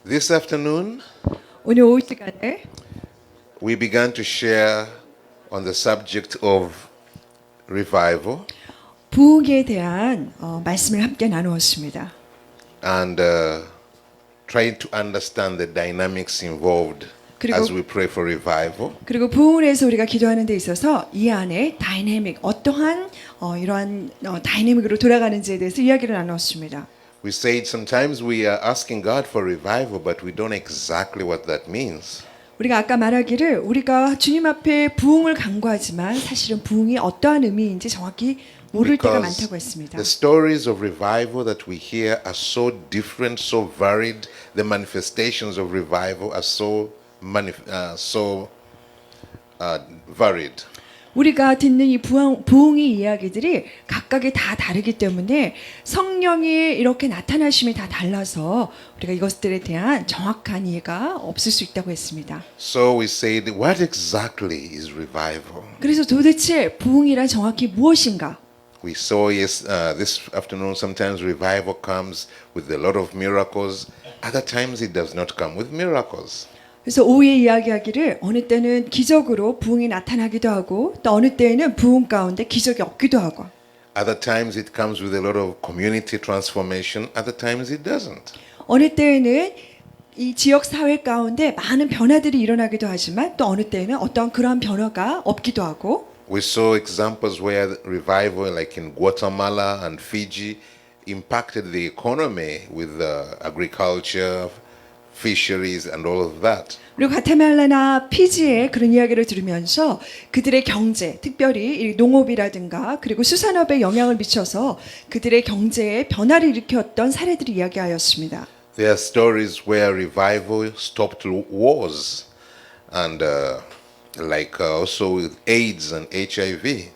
This afternoon, 오늘 오후 시간에 we began to share on the subject of revival 부흥에 대한 말씀을 함께 나누었습니다. and trying to understand the dynamics involved 그리고- as we pray for revival. 그리고 부흥을 해서 우리가 기도하는 데 있어서 이 안에 다이내믹, 어떠한 이러한 다이내믹으로 돌아가는지에 대해서 이야기를 나누었습니다. We said sometimes we are asking God for revival, but we don't know exactly what that means. 우리가 아까 말하기를 우리가 주님 앞에 부흥을 간구하지만 사실은 부흥이 어떠한 의미인지 정확히 모를 때가 Because 많다고 했습니다. the stories of revival that we hear are so different, so varied. The manifestations of revival are so varied. 우리가 듣는 이 부흥의 이야기들이 각각이 다 다르기 때문에 성령이 이렇게 나타나심이 다 달라서 우리가 이것들에 대한 정확한 이해가 없을 수 있다고 했습니다. So we said, what exactly is revival? 그래서 도대체 부흥이란 정확히 무엇인가? We saw this afternoon sometimes revival comes with a lot of miracles. Other times it does not come with miracles. 그래서 오후에 이야기하기를 어느 때는 기적으로 부흥이 나타나기도 하고 또 어느 때에는 부흥 가운데 기적이 없기도 하고 Other times it comes with a lot of community transformation. Other times it doesn't. 어느 때에는 이 지역 사회 가운데 많은 변화들이 일어나기도 하지만 또 어느 때에는 어떤 그러한 변화가 없기도 하고 We saw examples where revival, like in Guatemala and Fiji, impacted the economy with agriculture, fisheries, and all of that. 그리고 가테말라나 피지의 그런 이야기를 들으면서 그들의 경제, 특별히 이 농업이라든가 그리고 수산업에 영향을 미쳐서 그들의 경제에 변화를 일으켰던 사례들을 이야기하였습니다. There are stories where revival stopped wars, and also with AIDS and HIV.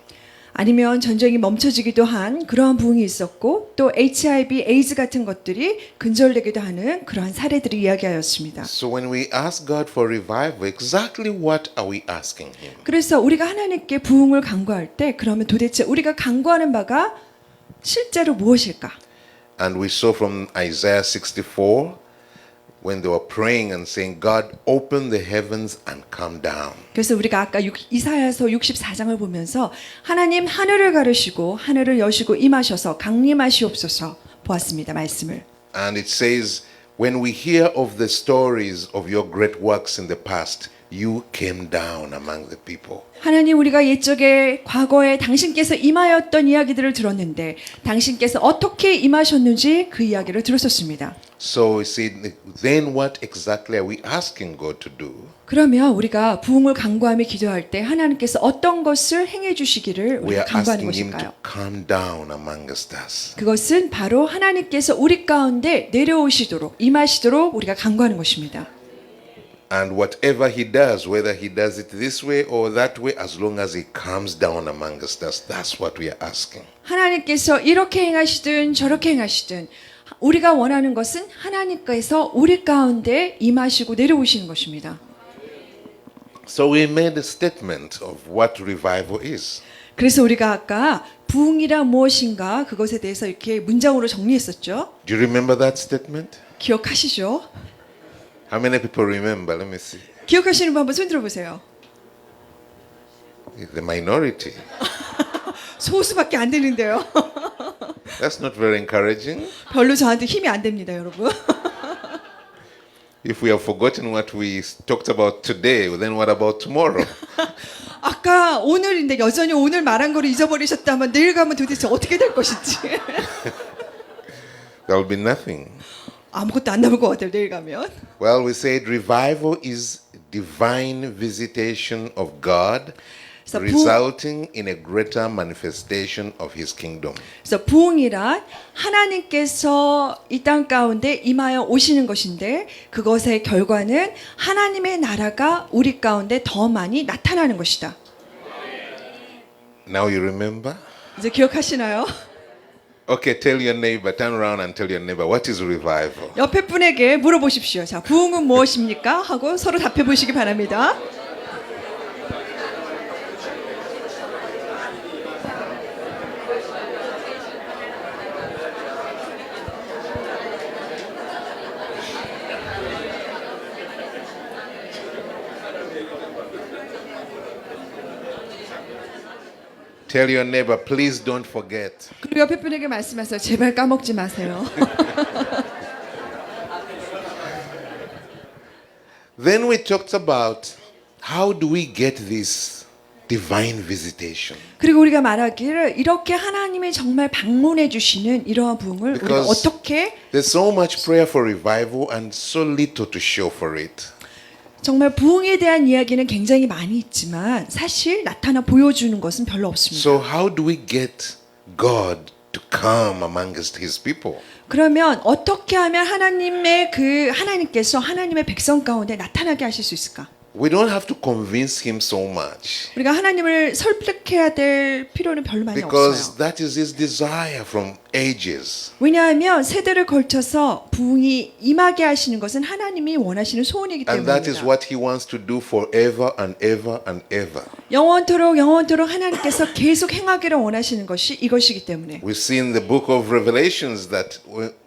아니면 전쟁이 멈춰지기도 한 그러한 부흥이 있었고 또 HIV, 에이즈 같은 것들이 근절되기도 하는 그러한 사례들을 이야기하였습니다. So when we ask God for revival, exactly what are we asking Him? 그래서 우리가 하나님께 부흥을 간구할 때 그러면 도대체 우리가 간구하는 바가 실제로 무엇일까? And we saw from Isaiah 64, when they were praying and saying, God, open the heavens and come down. 그래서 우리가 아까 이사야서 64장을 보면서 하나님 하늘을 가르시고 하늘을 여시고 임하셔서 강림하시옵소서 보았습니다. 말씀을. And it says, when we hear of the stories of your great works in the past, you came down among the people. 하나님 우리가 옛적에 과거에 당신께서 임하였던 이야기들을 들었는데 당신께서 어떻게 임하셨는지 그 이야기를 들었었습니다. So we said, then what exactly are we asking God to do? 그러면 우리가 부흥을 간구하며 기도할 때 하나님께서 어떤 것을 행해 주시기를 We 우리가 are 간구하는 asking Him to 것일까요? come down among us. 그것은 바로 하나님께서 우리 가운데 내려오시도록 임하시도록 우리가 간구하는 것입니다. And whatever He does, whether He does it this way or that way, as long as He comes down among us, that's what we are asking. 하나님께서 이렇게 행하시든 저렇게 행하시든 우리가 원하는 것은 하나님께서 우리 가운데 임하시고 내려오시는 것입니다. So we made a statement of what revival is. 그래서 우리가 아까 부흥이란 무엇인가 그것에 대해서 이렇게 문장으로 정리했었죠. Do you remember that statement? 기억하시죠? How many people remember? Let me see. 기억하시는 분 한번 손 들어보세요. The minority. 소수밖에 안 되는데요. That's not very encouraging. 별로 저한테 힘이 안 됩니다, 여러분. If we have forgotten what we talked about today, then what about tomorrow? 아까 오늘인데 여전히 오늘 말한 거를 잊어버리셨다면 내일 가면 도대체 어떻게 될 것인지. There will be nothing. 아무것도 안 남을 것 같아요, 내일 가면. Well, we said revival is divine visitation of God, 그래서 resulting in a greater manifestation of His kingdom. 그래서 부흥이란 하나님께서 이 땅 가운데 임하여 오시는 것인데 그것의 결과는 하나님의 나라가 우리 가운데 더 많이 나타나는 것이다. Now you remember? 이제 기억하시나요? Okay, tell your neighbor, turn around and tell your neighbor, what is revival? 옆에 분에게 물어보십시오. 자, 부흥은 무엇입니까? 하고 서로 답해 보시기 바랍니다. Tell your neighbor, please don't forget. 그리고 옆에 분에게 말씀하세요. 제발 까먹지 마세요. Then we talked about how do we get this divine visitation? 그리고 우리가 말하기를 이렇게 하나님이 정말 방문해 주시는 이러한 부흥을 우리가 Because 어떻게 there's so much prayer for revival and so little to show for it. 정말 부흥에 대한 이야기는 굉장히 많이 있지만 사실 나타나 보여주는 것은 별로 없습니다. So how do we get God to come amongst his people? 그러면 어떻게 하면 하나님께서 하나님의 백성 가운데 나타나게 하실 수 있을까? We don't have to convince him so much 우리가 하나님을 설득해야 될 필요는 별로 많이 because 없어요. that is his desire from ages. 왜냐하면 세대를 걸쳐서 부흥이 임하게 하시는 것은 하나님이 원하시는 소원이기 And that is 때문입니다. what he wants to do forever and ever and ever. 영원토록 하나님께서 계속 행하기를 원하시는 것이 이것이기 때문에 We see in the book of Revelations that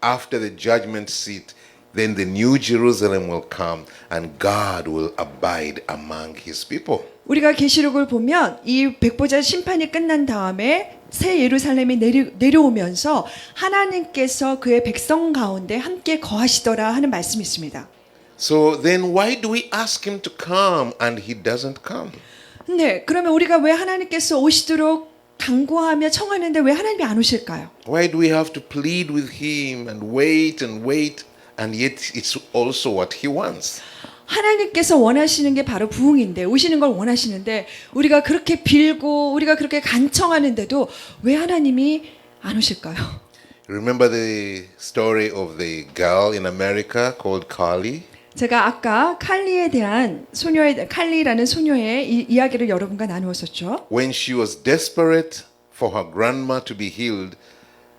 after the judgment seat, then the new Jerusalem will come and God will abide among his people. 우리가 계시록을 보면 이 백보자 심판이 끝난 다음에 새 예루살렘이 내려오면서 하나님께서 그의 백성 가운데 함께 거하시더라 하는 말씀이 있습니다. So then why do we ask him to come and he doesn't come? 네, 그러면 우리가 왜 하나님께서 오시도록 간구하며 청하는데 왜 하나님이 안 오실까요? Why do we have to plead with him and wait and yet it's also what he wants? 하나님께서 원하시는 게 바로 부흥인데 오시는 걸 원하시는데 우리가 그렇게 빌고 우리가 그렇게 간청하는데도 왜 하나님이 안 오실까요? Remember the story of the girl in America called Carly? 제가 아까 칼리라는 소녀의 이야기를 여러분과 나누었었죠. When she was desperate for her grandma to be healed,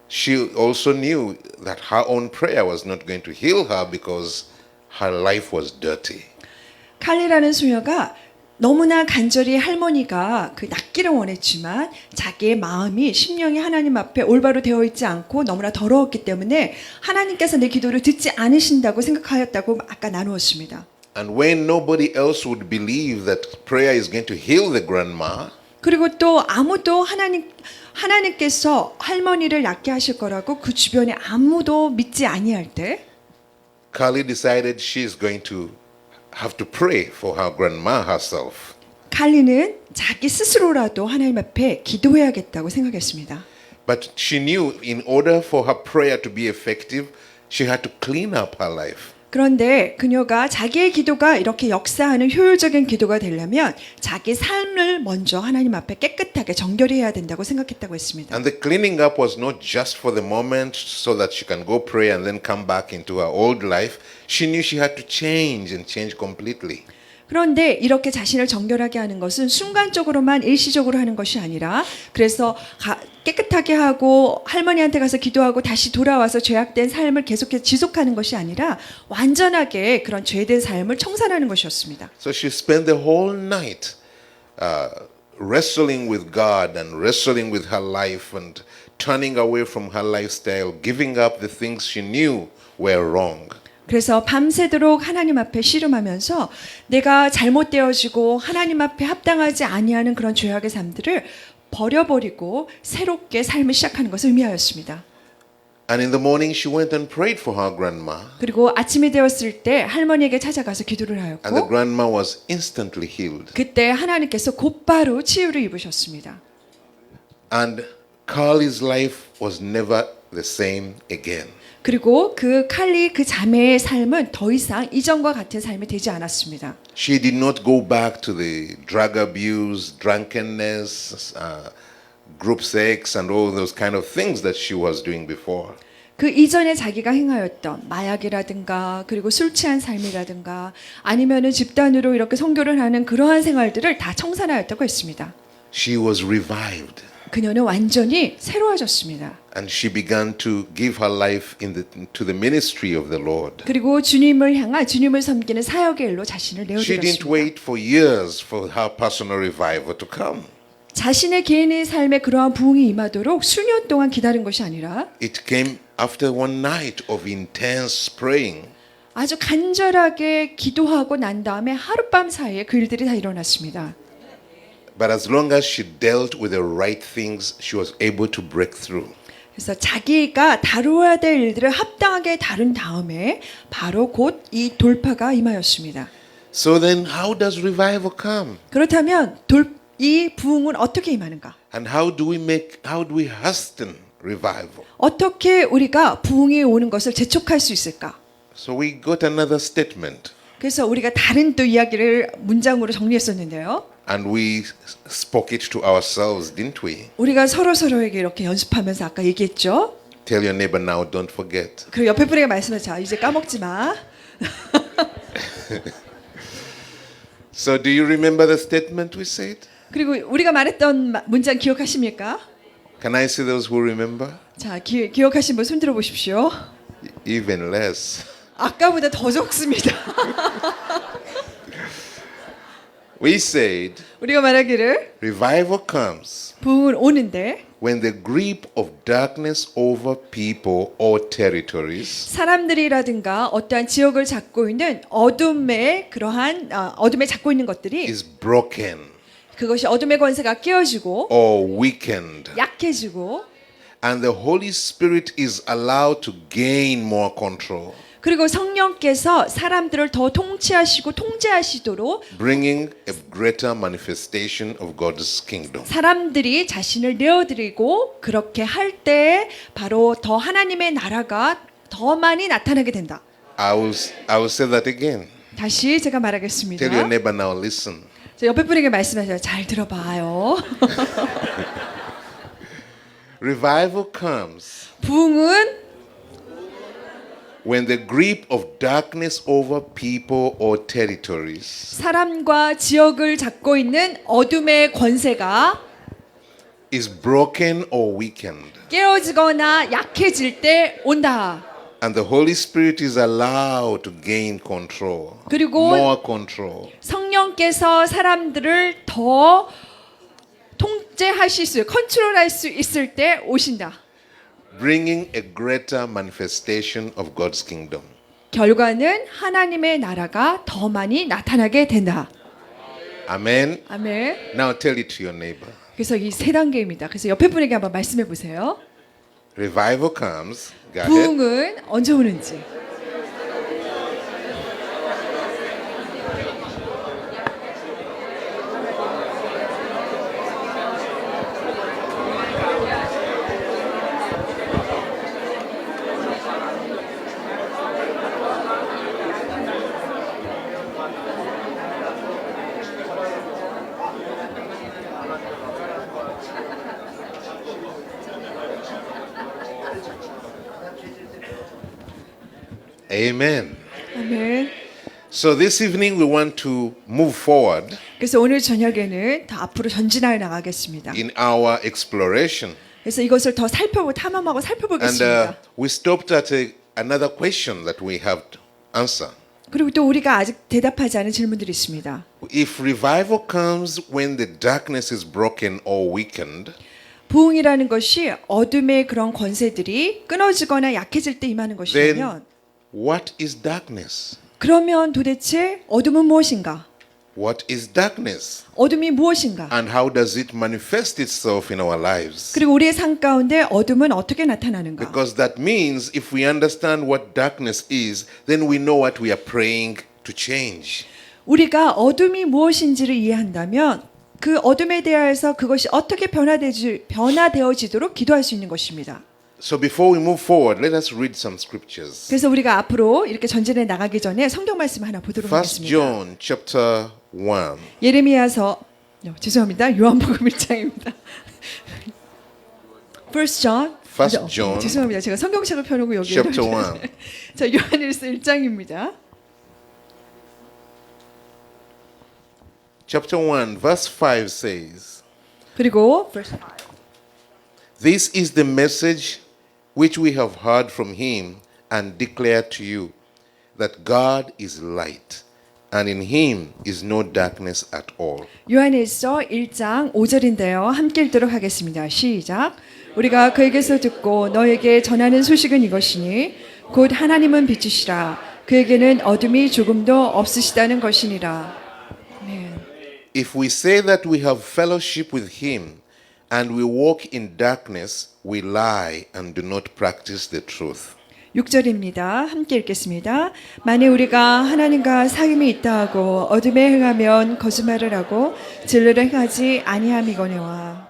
she also knew that her own prayer was not going to heal her because her life was dirty. 칼리라는 소녀가 너무나 간절히 할머니가 그 낫기를 원했지만 자기의 마음이 심령이 하나님 앞에 올바로 되어 있지 않고 너무나 더러웠기 때문에 하나님께서 내 기도를 듣지 않으신다고 생각하였다고 아까 나누었습니다. And when nobody else would believe that prayer is going to heal the grandma, 그리고 또 아무도 하나님께서 할머니를 낫게 하실 거라고 그 주변에 아무도 믿지 아니할 때 Carly decided she's going to have to pray for her grandma herself. 칼리는 자기 스스로라도 하나님 앞에 기도해야겠다고 생각했습니다. But she knew in order for her prayer to be effective, she had to clean up her life. 그런데 그녀가 자기의 기도가 이렇게 역사하는 효율적인 기도가 되려면 자기 삶을 먼저 하나님 앞에 깨끗하게 정결히 해야 된다고 생각했다고 했습니다. And the cleaning up was not just for the moment so that she can go pray and then come back into her old life. She knew she had to change and change completely. 그런데 이렇게 자신을 정결하게 하는 것은 순간적으로만 일시적으로 하는 것이 아니라 그래서 깨끗하게 하고 할머니한테 가서 기도하고 다시 돌아와서 죄악된 삶을 계속해서 지속하는 것이 아니라 완전하게 그런 죄된 삶을 청산하는 것이었습니다. So she spent the whole night wrestling with God and wrestling with her life and turning away from her lifestyle, giving up the things she knew were wrong. 그래서 밤새도록 하나님 앞에 씨름하면서 내가 잘못되어지고 하나님 앞에 합당하지 아니하는 그런 죄악의 삶들을 버려버리고 새롭게 삶을 시작하는 것을 의미하였습니다. And in the morning she went and prayed for her grandma. 그리고 아침이 되었을 때 할머니에게 찾아가서 기도를 And the 하였고 grandma was instantly healed. 그때 하나님께서 곧바로 치유를 입으셨습니다. And Carly's life was never the same again. 그리고 그 자매의 삶은 더 이상 이전과 같은 삶이 되지 않았습니다. She did not go back to the drug abuse, drunkenness, group sex and all those kind of things that she was doing before. 그 이전에 자기가 행하였던 마약이라든가 그리고 술 취한 삶이라든가 아니면은 집단으로 이렇게 선교를 하는 그러한 생활들을 다 청산하였다고 했습니다. She was revived. 그녀는 완전히 새로워졌습니다. And she began to give her life to the ministry of the Lord. 그리고 주님을 섬기는 사역의 일로 자신을 She didn't 내어드렸습니다. wait for years for her personal revival to come. 자신의 개인의 삶에 그러한 부흥이 임하도록 수년 동안 기다린 것이 아니라 It came after one night of intense praying. 아주 간절하게 기도하고 난 다음에 하룻밤 사이에 그 일들이 다 일어났습니다. But as long as she dealt with the right things, she was able to break through. 그래서 자기가 다루어야 될 일들을 합당하게 다룬 다음에 바로 곧 이 돌파가 임하였습니다. So then, how does revival come? 그렇다면 이 부흥은 어떻게 임하는가? And how do we hasten revival? 어떻게 우리가 부흥이 오는 것을 재촉할 수 있을까? So we got another statement, 그래서 우리가 다른 또 이야기를 문장으로 정리했었는데요. and we spoke it to ourselves, didn't we? 우리가 서로에게 이렇게 연습하면서 아까 얘기했죠. Tell your neighbor now, don't forget. 그리고 옆에 분에게 말씀하자. 자, 이제 까먹지 마. So do you remember the statement we said? 그리고 우리가 말했던 문장 기억하십니까? Can I see those who remember? 자, 기억하신 분 손 들어 보십시오. Even less. 아까보다 더 적습니다. We said 우리가 말하기를 revival comes 부흥은 오는데 when the grip of darkness over people or territories 사람들이라든가 어떠한 지역을 잡고 있는 어둠에 잡고 있는 것들이 is broken 그것이 어둠의 권세가 깨어지고 or weakened, 약해지고 and the Holy Spirit is allowed to gain more control, 그리고 성령께서 사람들을 더 통치하시고 통제하시도록 bringing a greater manifestation of God's kingdom. 사람들이 자신을 내어드리고 그렇게 할 때 바로 더 하나님의 나라가 더 많이 나타나게 된다. I will say that again. 다시 제가 말하겠습니다. Tell your neighbor now, listen. 저 옆에 분에게 말씀하세요. 잘 들어봐요. Revival comes 부흥은 when the grip of darkness over people or territories 사람과 지역을 잡고 있는 어둠의 권세가 is broken or weakened, 깨어지거나 약해질 때 온다. and the Holy Spirit is allowed to gain control, 그리고 more control, 성령께서 사람들을 더 통제하실 수, 컨트롤할 수 있을 때 오신다. bringing a greater manifestation of God's kingdom. 결과는 하나님의 나라가 더 많이 나타나게 된다. Amen. 아멘. Now tell it to your neighbor. 그래서 이 세 단계입니다. 그래서 옆에 분에게 한번 말씀해 보세요. Revival comes. Go ahead. 부흥은 언제 오는지. Amen. 아멘. So this evening we want to move forward 그래서 오늘 저녁에는 더 앞으로 전진하여 나가겠습니다. in our exploration. 그래서 이것을 더 탐험하고 And 살펴보겠습니다. we stopped at another question that we have to answer. 그리고 또 우리가 아직 대답하지 않은 질문들이 있습니다. If revival comes when the darkness is broken or weakened, 부흥이라는 것이 어둠의 그런 권세들이 끊어지거나 약해질 때 임하는 then 것이라면 what is darkness? 그러면 도대체 어둠은 무엇인가? What is darkness? 어둠이 무엇인가? And how does it manifest itself in our lives? 그리고 우리의 삶 가운데 어둠은 어떻게 나타나는가? Because that means if we understand what darkness is, then we know what we are praying to change. 우리가 어둠이 무엇인지를 이해한다면 그 어둠에 대하여서 그것이 어떻게 변화되어지도록 기도할 수 있는 것입니다. So before we move forward, let us read some scriptures. 그래서 우리가 앞으로 이렇게 전진해 나가기 전에 성경 말씀 하나 보도록 1 하겠습니다. John chapter 1. 예레미야서 죄송합니다. 요한복음 1장입니다. 1 John. First John. 죄송합니다. 제가 성경책을 펴놓고 여기 Chapter 1. 자, 요한일서 1장입니다. Chapter 1 verse 5 says, 그리고 verse 5. This is the message which we have heard from him and declare to you, that God is light, and in him is no darkness at all. 요한일서 1장 5절인데요. 함께 읽도록 하겠습니다. 시작. 우리가 그에게서 듣고 너에게 전하는 소식은 이것이니 곧 하나님은 빛이시라. 그에게는 어둠이 조금도 없으시다는 것이니라. 아멘. If we say that we have fellowship with him and we walk in darkness, we lie and do not practice the truth. 6절입니다. 함께 읽겠습니다. 만일 우리가 하나님과 사귐이 있다 하고 어둠에 행하면 거짓말을 하고 진리를 행하지 아니함이거니와.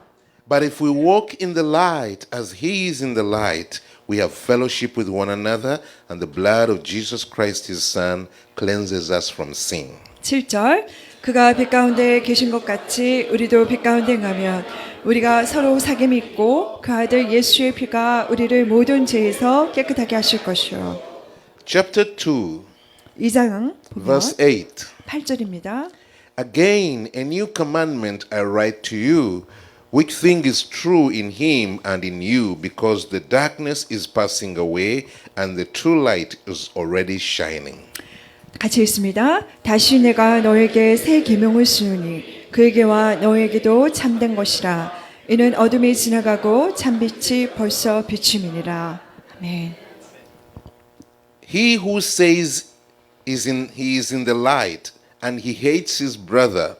But if we walk in the light as he is in the light, we have fellowship with one another, and the blood of Jesus Christ his Son cleanses us from sin. 7절 그가 빛 가운데 계신 것 같이 우리도 빛 가운데 행하면 우리가 서로 사귐이 있고 그 아들 예수의 피가 우리를 모든 죄에서 깨끗하게 하실 것이요. Chapter 2, 2장 보면 verse 8. 8절입니다. Again, a new commandment I write to you, which thing is true in him and in you, because the darkness is passing away and the true light is already shining. 같이 읽습니다. 다시 내가 너에게 새 계명을 쓰노니 그에게와 너에게도 참된 것이라. 이는 어둠이 지나가고 참빛이 벌써 비침이니라. 아멘. He who says he is in the light and he hates his brother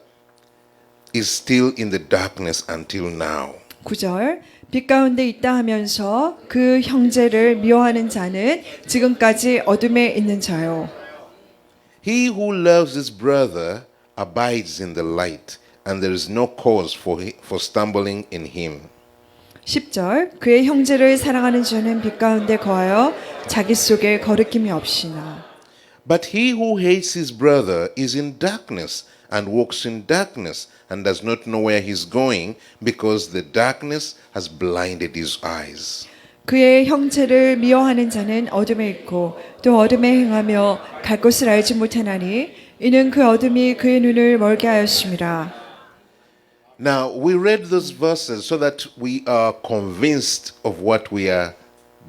is still in the darkness until now. 9절 빛 가운데 있다 하면서 그 형제를 미워하는 자는 지금까지 어둠에 있는 자요. He who loves his brother abides in the light, and there is no cause for stumbling in him. 10절 그의 형제를 사랑하는 자는 빛 가운데 거하여 자기 속에 거리낌이 없이나. But he who hates his brother is in darkness and walks in darkness and does not know where he is going because the darkness has blinded his eyes. 그의 형제를 미워하는 자는 어둠에 있고 또 어둠에 행하며 갈 곳을 알지 못하나니 이는 그 어둠이 그의 눈을 멀게 하였음이라. Now, we read those verses so that we are convinced of what we are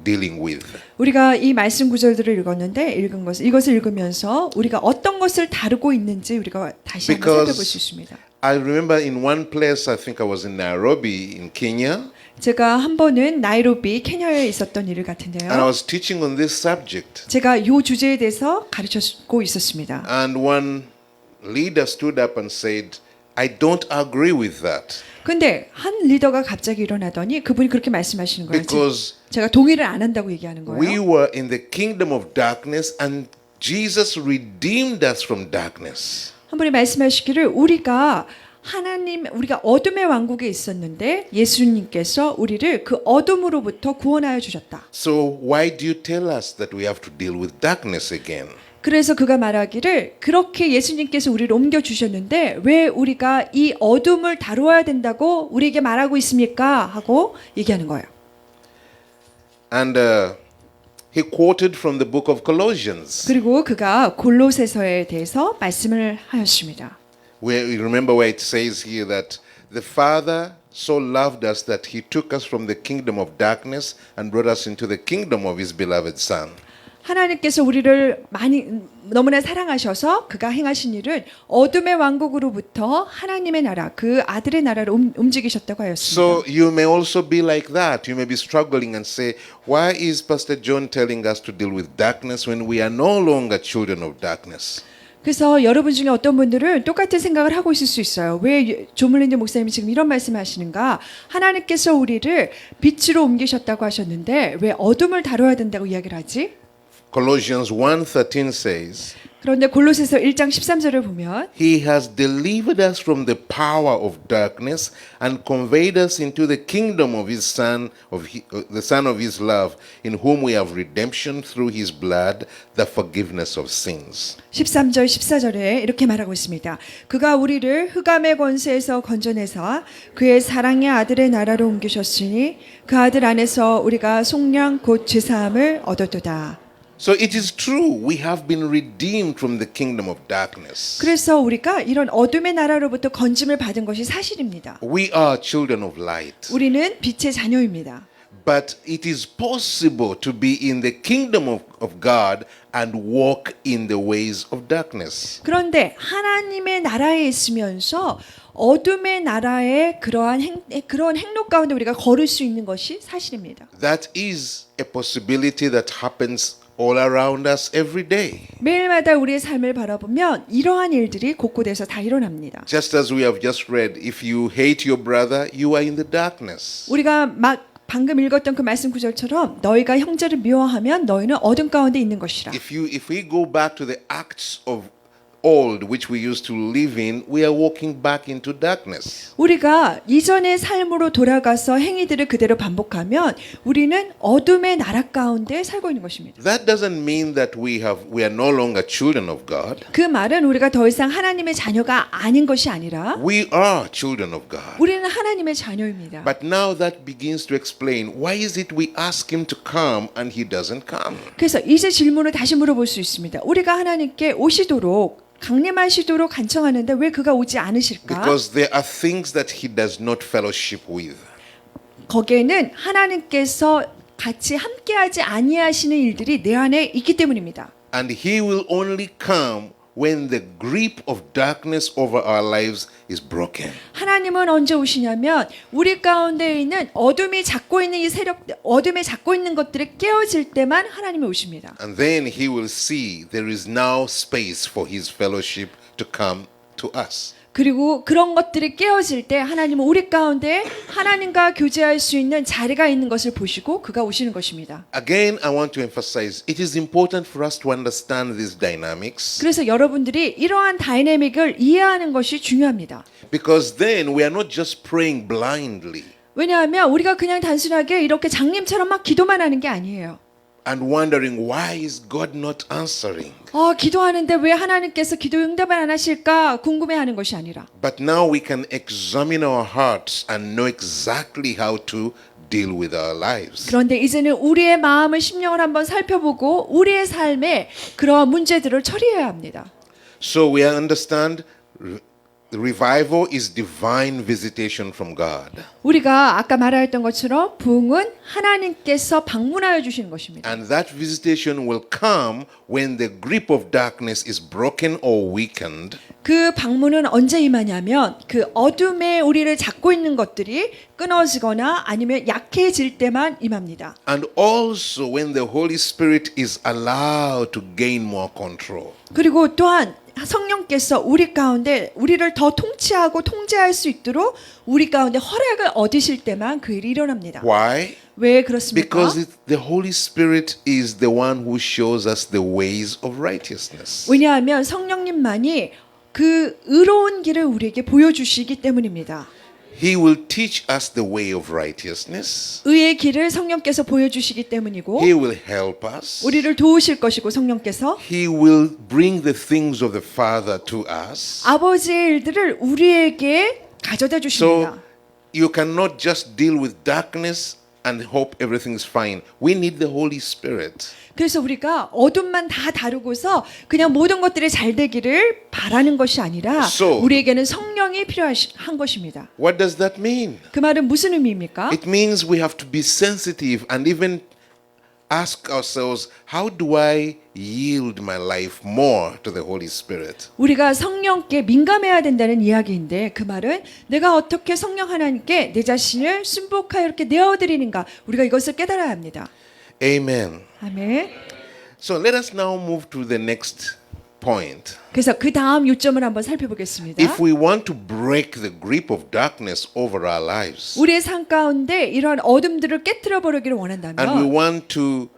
dealing with. 우리가 이 말씀 구절들을 읽었는데 이것을 읽으면서 우리가 어떤 것을 다루고 있는지 우리가 다시 한번 Because 살펴볼 수 있습니다. I remember in one place, I think I was in Nairobi in Kenya, 제가 한 번은 나이로비 케냐에 있었던 일을 and I 같은데요. was teaching on this subject. 제가 이 주제에 대해서 가르치고 있었습니다. And one leader stood up and said, I don't agree with that. 근데 한 리더가 갑자기 일어나더니 그분이 그렇게 말씀하시는 거예요. Because 제가 동의를 안 한다고 얘기하는 we 거예요. were in the kingdom of darkness and Jesus redeemed us from darkness. 한 분이 말씀하시기를 우리가 어둠의 왕국에 있었는데 예수님께서 우리를 그 어둠으로부터 구원하여 주셨다. So why do you tell us that we have to deal with darkness again? 그래서 그가 말하기를 그렇게 예수님께서 우리를 옮겨 주셨는데 왜 우리가 이 어둠을 다루어야 된다고 우리에게 말하고 있습니까? 하고 얘기하는 거예요. And he quoted from the book of Colossians, 그리고 그가 골로새서에 대해서 말씀을 하였습니다. where you remember where it says here that the Father so loved us that he took us from the kingdom of darkness and brought us into the kingdom of his beloved Son. 하나님께서 우리를 너무나 사랑하셔서 그가 행하신 일은 어둠의 왕국으로부터 하나님의 나라, 그 아들의 나라로 움직이셨다고 하였습니다. So you may also be like that. You may be struggling and say, why is Pastor John telling us to deal with darkness when we are no longer children of darkness? 그래서 여러분 중에 어떤 분들은 똑같은 생각을 하고 있을 수 있어요. 왜 조물랜드 목사님이 지금 이런 말씀하시는가? 하나님께서 우리를 빛으로 옮기셨다고 하셨는데 왜 어둠을 다뤄야 된다고 이야기를 하지? Colossians 1:13 says, 그런데 골로새서 1장 13절을 보면 He has delivered us from the power of darkness and conveyed us into the kingdom of His Son, the Son of His love, in whom we have redemption through His blood, the forgiveness of sins. 13절 14절에 이렇게 말하고 있습니다. 그가 우리를 흑암의 권세에서 건져내사 그의 사랑의 아들의 나라로 옮기셨으니 그 아들 안에서 우리가 속량 곧 죄사함을 얻었도다. So it is true, we have been redeemed from the kingdom of darkness. 그래서 우리가 이런 어둠의 나라로부터 건짐을 받은 것이 사실입니다. We are children of light. 우리는 빛의 자녀입니다. But it is possible to be in the kingdom of God and walk in the ways of darkness. 그런데 하나님의 나라에 있으면서 어둠의 나라의 그러한 행로 가운데 우리가 걸을 수 있는 것이 사실입니다. That is a possibility that happens all around us every day. 매일마다 우리의 삶을 바라보면 이러한 일들이 곳곳에서 다 일어납니다. Just as we have just read, if you hate your brother, you are in the darkness. 우리가 방금 읽었던 그 말씀 구절처럼 너희가 형제를 미워하면 너희는 어둠 가운데 있는 것이라. If we go back to the acts of old which we used to live in, we are walking back into darkness. 우리가 이전의 삶으로 돌아가서 행위들을 그대로 반복하면 우리는 어둠의 나라 가운데 살고 있는 것입니다. That doesn't mean that we are no longer children of God. 그 말은 우리가 더 이상 하나님의 자녀가 아닌 것이 아니라 We are children of God. 우리는 하나님의 자녀입니다. But now that begins to explain why is it we ask him to come and he doesn't come. 그래서 이제 질문을 다시 물어볼 수 있습니다. 우리가 하나님께 오시도록 강림하시도록 간청하는데 왜 그가 오지 않으실까? Because there are things that he does not fellowship with. 거기에는 하나님께서 같이 함께하지 아니하시는 일들이 내 안에 있기 때문입니다. And he will only come when the grip of darkness over our lives is broken. 하나님은 언제 오시냐면 우리 가운데 있는 어둠이 잡고 있는 이 세력, 어둠에 잡고 있는 것들이 깨어질 때만 하나님이 오십니다. And then he will see there is now space for his fellowship to come to us. 그리고 그런 것들이 깨어질 때 하나님은 우리 가운데 하나님과 교제할 수 있는 자리가 있는 것을 보시고 그가 오시는 것입니다. Again, I want to emphasize it is important for us to understand these dynamics 그래서 여러분들이 이러한 다이내믹을 이해하는 것이 중요합니다. because then we are not just praying blindly 왜냐하면 우리가 그냥 단순하게 이렇게 장님처럼 막 기도만 하는 게 아니에요. and wondering why is God not answering. 기도하는데 왜 하나님께서 기도 응답을 안 하실까 궁금해하는 것이 아니라 But now we can examine our hearts and know exactly how to deal with our lives. 그런데 이제는 우리의 마음을 심령을 한번 살펴보고 우리의 삶에 그러한 문제들을 처리해야 합니다. So we understand revival is divine visitation from God. 우리가 아까 말하였던 것처럼 부흥은 하나님께서 방문하여 주시는 것입니다. And that visitation will come when the grip of darkness is broken or weakened. 그 방문은 언제 임하냐면 그 어둠에 우리를 잡고 있는 것들이 끊어지거나 아니면 약해질 때만 임합니다. And also when the Holy Spirit is allowed to gain more control. 그리고 또한 성령께서 우리 가운데 우리를 더 통치하고 통제할 수 있도록 우리 가운데 허락을 얻으실 때만 그 일이 일어납니다. Why? 왜 그렇습니까? Because the Holy Spirit is the one who shows us the ways of righteousness. 왜냐하면 성령님만이 그 의로운 길을 우리에게 보여주시기 때문입니다. He will teach us the way of righteousness. 의의 길을 성령께서 보여주시기 때문이고 He will help us. 우리를 도우실 것이고 성령께서 He will bring the things of the Father to us. 아버지의 일들을 우리에게 가져다 주십니다. So you cannot just deal with darkness and hope everything's fine. We need the Holy Spirit. 그래서 우리가 어둠만 다 다루고서 그냥 모든 것들이 잘 되기를 바라는 것이 아니라 So, 우리에게는 성령이 필요한 것입니다. What does that mean? 그 말은 무슨 의미입니까? It means we have to be sensitive and even ask ourselves, how do I yield my life more to the Holy Spirit? 우리가 성령께 민감해야 된다는 이야기인데 그 말은 내가 어떻게 성령 하나님께 내 자신을 순복하여 이렇게 내어드리는가 우리가 이것을 깨달아야 합니다. Amen. 아멘. So let us now move to the next point. 그래서 그 다음 요점을 한번 살펴보겠습니다. If we want to break the grip of darkness over our lives 우리의 삶 가운데 이러한 어둠들을 깨트려 버리기를 and we 원한다면 want to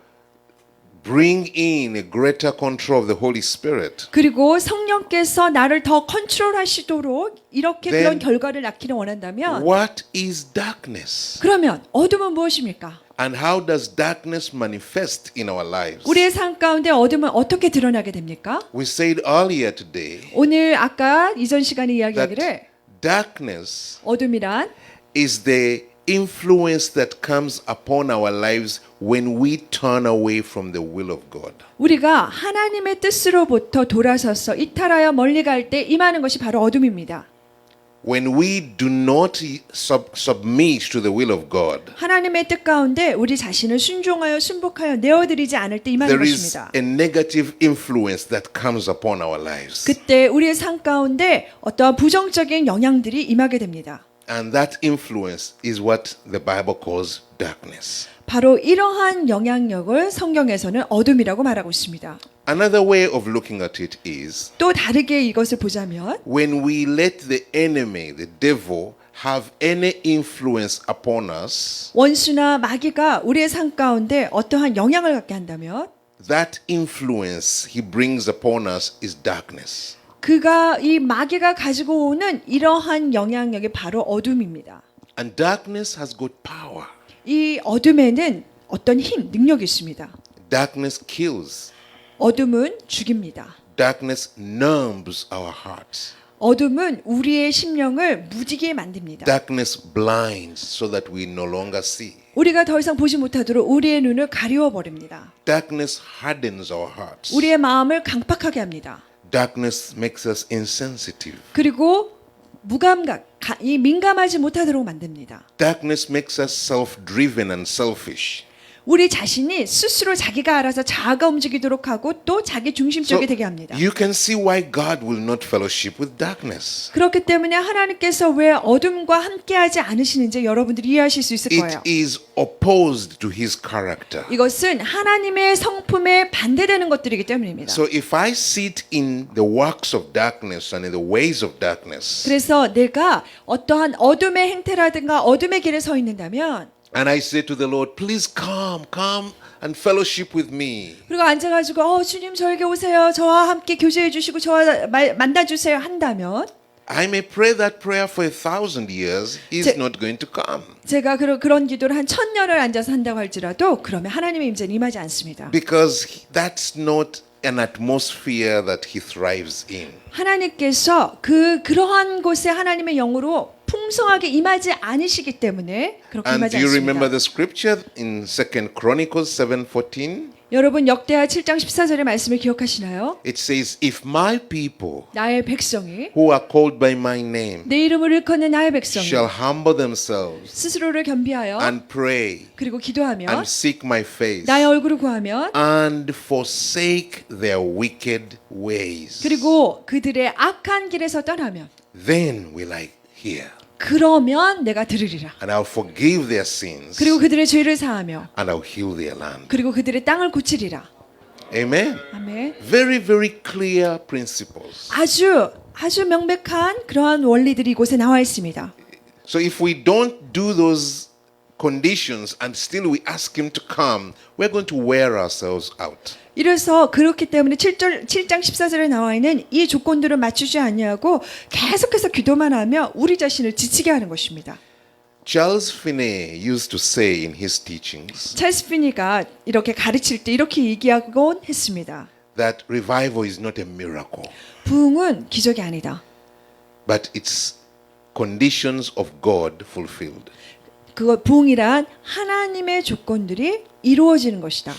bring in a greater control of the Holy Spirit, 그리고 성령께서 나를 더 컨트롤하시도록 이렇게 Then 그런 결과를 낳기를 원한다면 what is darkness? 그러면 어둠은 무엇입니까? And how does darkness manifest in our lives? 우리의 삶 가운데 어둠은 어떻게 드러나게 됩니까? We said earlier today 오늘 아까 이전 시간에 이야기하기를 that darkness 어둠이란 is the influence that comes upon our lives when we turn away from the will of God. 우리가 하나님의 뜻으로부터 돌아서서 이탈하여 멀리 갈 때 임하는 것이 바로 어둠입니다. When we do not submit to the will of God, 하나님의 뜻 가운데 우리 자신을 순종하여 순복하여 내어드리지 않을 때 임하는 there is 것입니다. a negative influence that comes upon our lives. 그때 우리의 삶 가운데 어떠한 부정적인 영향들이 임하게 됩니다. And that influence is what the Bible calls darkness. 바로 이러한 영향력을 성경에서는 어둠이라고 말하고 있습니다. Another way of looking at it is 또 다르게 이것을 보자면 when we let the enemy, the devil, have any influence upon us, 원수나 마귀가 우리의 삶 가운데 어떠한 영향을 갖게 한다면 that influence he brings upon us is darkness. 그가 이 마귀가 가지고 오는 이러한 영향력이 바로 어둠입니다. And darkness has got power. 이 어둠에는 어떤 힘, 능력이 있습니다. Darkness kills. 어둠은 죽입니다. Darkness numbs our hearts. 어둠은 우리의 심령을 무디게 만듭니다. Darkness blinds so that we no longer see. 우리가 더 이상 보지 못하도록 우리의 눈을 가리워 버립니다. Darkness hardens our hearts. 우리의 마음을 강팍하게 합니다. Darkness makes us insensitive. 그리고 무감각, 이 민감하지 못하도록 만듭니다. Darkness makes us self-driven and selfish. 우리 자신이 스스로 자기가 알아서 자아가 움직이도록 하고 또 자기 중심적이 되게 합니다. you can see why God will not fellowship with darkness. 그렇기 때문에 하나님께서 왜 어둠과 함께하지 않으시는지 여러분들이 이해하실 수 있을 It 거예요. is opposed to his character. 이것은 하나님의 성품에 반대되는 것들이기 때문입니다. So if I sit in the works of darkness and in the ways of darkness, 그래서 내가 어떠한 어둠의 행태라든가 어둠의 길에 서 있는다면 and I say to the Lord, please come and fellowship with me. 그리고 앉아가지고 주님 저에게 오세요. 저와 함께 교제해 주시고 저와 만나주세요 한다면 I may pray that prayer for 1,000 years. He's not going to come. 제가 그런 기도를 한 1000년을 앉아서 한다고 할지라도 그러면 하나님의 임재는 임하지 않습니다. Because that's not an atmosphere that he thrives in. 하나님께서 그러한 곳에 하나님의 영으로 풍성하게 임하지 않으시기 때문에 그렇게 And 임하지 do you remember 않습니다. the scripture in 2 Chronicles 7:14? 여러분 역대하 7장 14절의 말씀을 기억하시나요? It says, if my people 나의 백성이 who are called by my name 내 이름을 일컫는 나의 백성이 shall humble themselves 스스로를 겸비하여 and pray 그리고 기도하며 and seek my face 나의 얼굴을 구하면 and forsake their wicked ways, 그리고 그들의 악한 길에서 떠나면 then will I hear 그러면 내가 들으리라. and I'll forgive their sins 그리고 그들의 죄를 사하며 and I'll heal their land. 그리고 그들의 땅을 고치리라. Amen. 아멘. Very, very clear principles. 아주 명백한 그러한 원리들이 이곳에 나와 있습니다. So if we don't do those conditions and still we ask him to come, we're going to wear ourselves out. 이래서 그렇기 때문에 7장 14절에 나와 있는 이 조건들을 맞추지 아니하고 계속해서 기도만 하며 우리 자신을 지치게 하는 것입니다. Charles Finney used to say in his teachings 찰스 피니가 이렇게 가르칠 때 이렇게 얘기하곤 했습니다. that revival is not a miracle, 부흥은 기적이 아니다. but it's conditions of God fulfilled. 그거 부흥이란 하나님의 조건들이 이루어지는 것이다.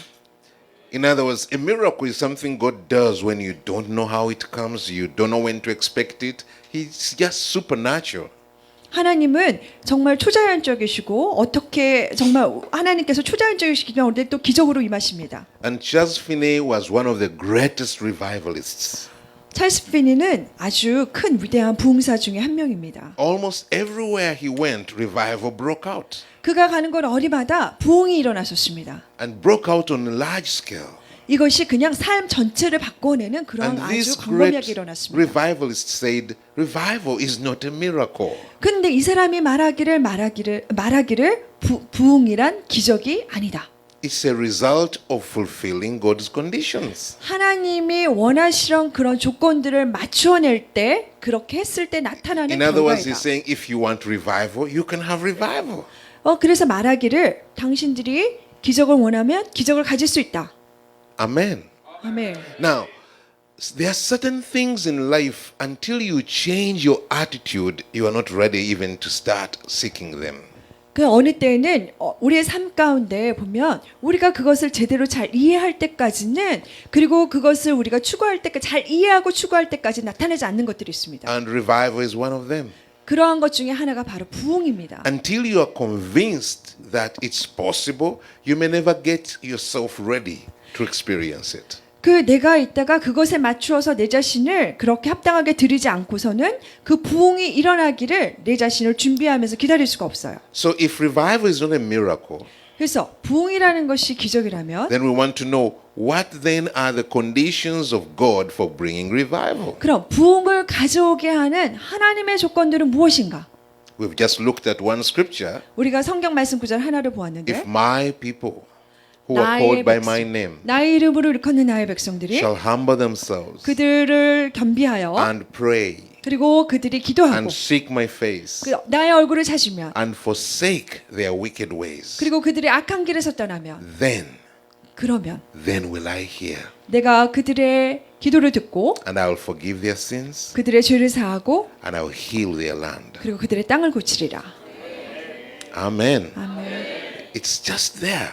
In other words, a miracle is something God does when you don't know how it comes, you don't know when to expect it. He's just supernatural. 하나님은 정말 초자연적이시고 어떻게 정말 하나님께서 초자연적이시기 때문에 또 기적으로 임하십니다. And Charles Finney was one of the greatest revivalists. 찰스 피니는 아주 큰 위대한 부흥사 중에 한 명입니다. Almost everywhere he went, revival broke out. 그가 가는 곳 어디마다 부흥이 일어났었습니다. And broke out on a large scale. 이것이 그냥 삶 전체를 바꿔내는 그런 And this 아주 광범위하게 great 일어났습니다. revivalist said, revival is not a miracle. 근데 이 사람이 말하기를 부흥이란 기적이 아니다. It's a result of fulfilling God's conditions. 하나님이 원하시던 그런 조건들을 맞추어낼 때 그렇게 했을 때 나타나는 In other words, 결과이다. he's saying if you want revival, you can have revival. 그래서 말하기를 당신들이 기적을 원하면 기적을 가질 수 있다. Amen. 아멘. Now, there are certain things in life until you change your attitude, you are not ready even to start seeking them. 그 어느 때는 우리의 삶 가운데 보면 우리가 그것을 제대로 잘 이해할 때까지는 그리고 그것을 우리가 추구할 때까지 잘 이해하고 추구할 때까지 나타나지 않는 것들이 있습니다. And revival is one of them. 그러한 것 중에 하나가 바로 부흥입니다. Until you are convinced that it's possible, you may never get yourself ready to experience it. 그 내가 있다가 그것에 맞추어서 내 자신을 그렇게 합당하게 드리지 않고서는 그 부흥이 일어나기를 내 자신을 준비하면서 기다릴 수가 없어요. So if revival is not a miracle, 그래서 부흥이라는 것이 기적이라면 then we want to know what then are the conditions of God for bringing revival. 그럼 부흥을 가져오게 하는 하나님의 조건들은 무엇인가? We've just looked at one scripture. 우리가 성경 말씀 구절 하나를 보았는데 If my people who are 나의 called by 백성, my name 나의 이름으로 일컫는 나의 백성들이 shall humble themselves 그들을 겸비하여 and pray 그리고 그들이 기도하고 and seek my face 그 나의 얼굴을 찾으면 and forsake their wicked ways, 그리고 그들의 악한 길에서 떠나면 그러면 then will I hear 내가 그들의 기도를 듣고 and I will forgive their sins 그들의 죄를 사하고 and I will heal their land. 그리고 그들의 땅을 고치리라. Amen. 아멘. It's just there.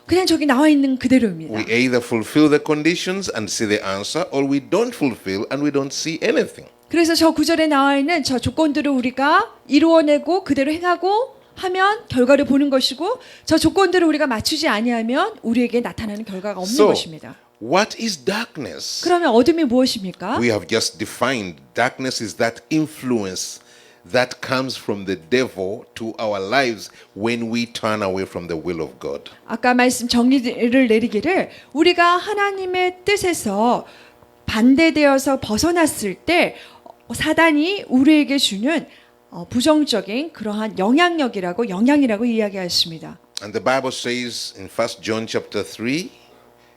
그냥 저기 나와 있는 그대로입니다. We either fulfill the conditions and see the answer, or we don't fulfill and we don't see anything. 그래서 저 구절에 나와 있는 저 조건들을 우리가 이루어내고 그대로 행하고 하면 결과를 보는 것이고 저 조건들을 우리가 맞추지 아니하면 우리에게 나타나는 결과가 없는 So, 것입니다. what is darkness? 그러면 어둠이 무엇입니까? We have just defined darkness is that influence that comes from the devil to our lives when we turn away from the will of God. 아까 말씀 정리를 내리기를 우리가 하나님의 뜻에서 반대되어서 벗어났을 때 사단이 우리에게 주는 부정적인 그러한 영향이라고 이야기하십니다. And the Bible says in 1 John chapter 3,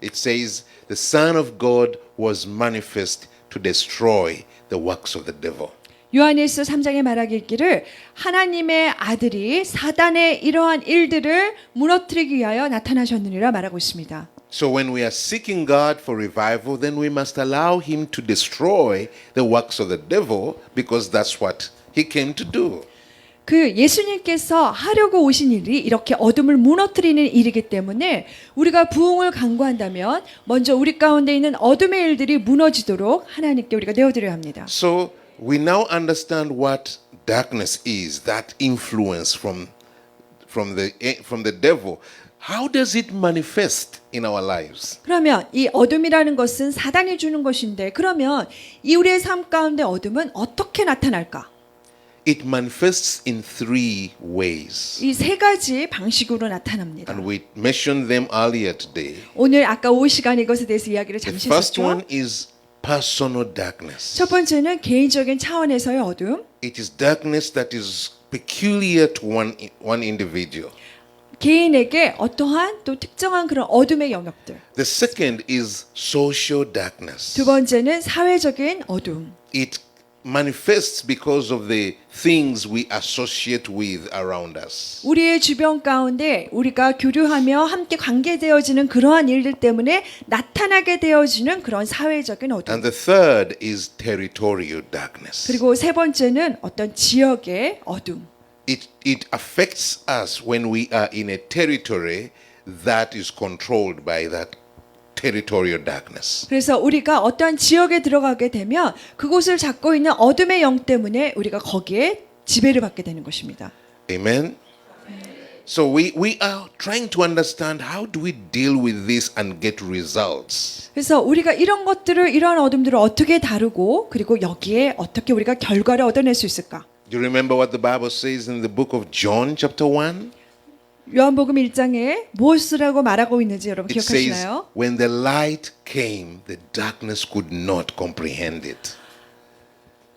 it says the Son of God was manifest to destroy the works of the devil. 요한일서 3장에 말하기를 하나님의 아들이 사단의 이러한 일들을 무너뜨리기 위하여 나타나셨느니라 말하고 있습니다. So when we are seeking God for revival, then we must allow him to destroy the works of the devil because that's what he came to do. 그 예수님께서 하려고 오신 일이 이렇게 어둠을 무너뜨리는 일이기 때문에 우리가 부흥을 강구한다면 먼저 우리 가운데 있는 어둠의 일들이 무너지도록 하나님께 우리가 내어드려야 합니다. So we now understand what darkness is, that influence from the devil. How does it manifest in our lives? 그러면 이 어둠이라는 것은 사단이 주는 것인데 그러면 이 우리의 삶 가운데 어둠은 어떻게 나타날까? It manifests in three ways. 이 세 가지 방식으로 나타납니다. And we mentioned them earlier today. 오늘 아까 올 시간 이것에 대해서 이야기를 The 잠시 first 했었죠. one is personal darkness. 첫 번째는 개인적인 차원에서의 어둠. It is darkness that is peculiar to one individual. 개인에게 어떠한 또 특정한 그런 어둠의 영역들. The second is social darkness. 두 번째는 사회적인 어둠. It manifests because of the things we associate with around us. 우리의 주변 가운데 우리가 교류하며 함께 관계되어지는 그러한 일들 때문에 나타나게 되어지는 그런 사회적인 어둠. And the third is territorial darkness. 그리고 세 번째는 어떤 지역의 어둠. It affects us when we are in a territory that is controlled by that territorial darkness. 그래서 우리가 어떠한 지역에 들어가게 되면 그곳을 잡고 있는 어둠의 영 때문에 우리가 거기에 지배를 받게 되는 것입니다. Amen. So we are trying to understand how do we deal with this and get results. 그래서 우리가 이런 것들을 이러한 어둠들을 어떻게 다루고 그리고 여기에 어떻게 우리가 결과를 얻어낼 수 있을까? Do you remember what the Bible says in the book of John chapter 1? 요한복음 1장에 무엇이라고 말하고 있는지 여러분 It says, 기억하시나요? when the light came, the darkness could not comprehend it.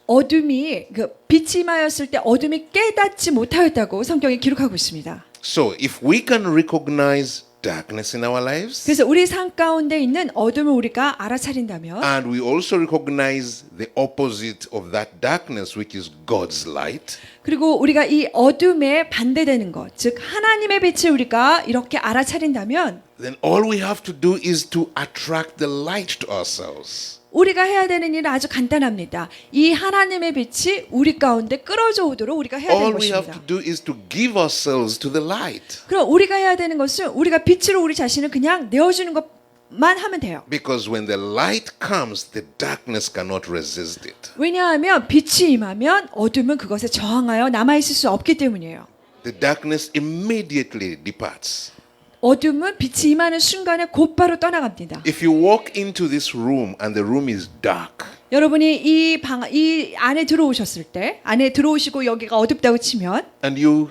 어둠이 그 빛이 임하였을 때 어둠이 깨닫지 못하였다고 성경이 기록하고 있습니다. So if we can recognize darkness in our lives, 그래서 우리 삶 가운데 있는 어둠을 우리가 알아차린다면 and we also recognize the opposite of that darkness, which is God's light, 그리고 우리가 이 어둠에 반대되는 것, 즉 하나님의 빛을 우리가 이렇게 알아차린다면 then all we have to do is to attract the light to ourselves. 우리가 해야 되는 일은 아주 간단합니다. 이 하나님의 빛이 우리 가운데 끌어져 오도록 우리가 해야 되는 All we have 것입니다. to do is to give ourselves to the light. 그럼 우리가 해야 되는 것은 우리가 빛으로 우리 자신을 그냥 내어주는 것만 하면 돼요. Because when the light comes, the darkness cannot resist it. 왜냐하면 빛이 임하면 어둠은 그것에 저항하여 남아있을 수 없기 때문이에요. The darkness immediately departs. 어둠은 빛이 임하는 순간에 곧바로 떠나갑니다. If you walk into this room and the room is dark, 여러분이 이 안에 들어오셨을 때, 안에 들어오시고 여기가 어둡다고 치면, and you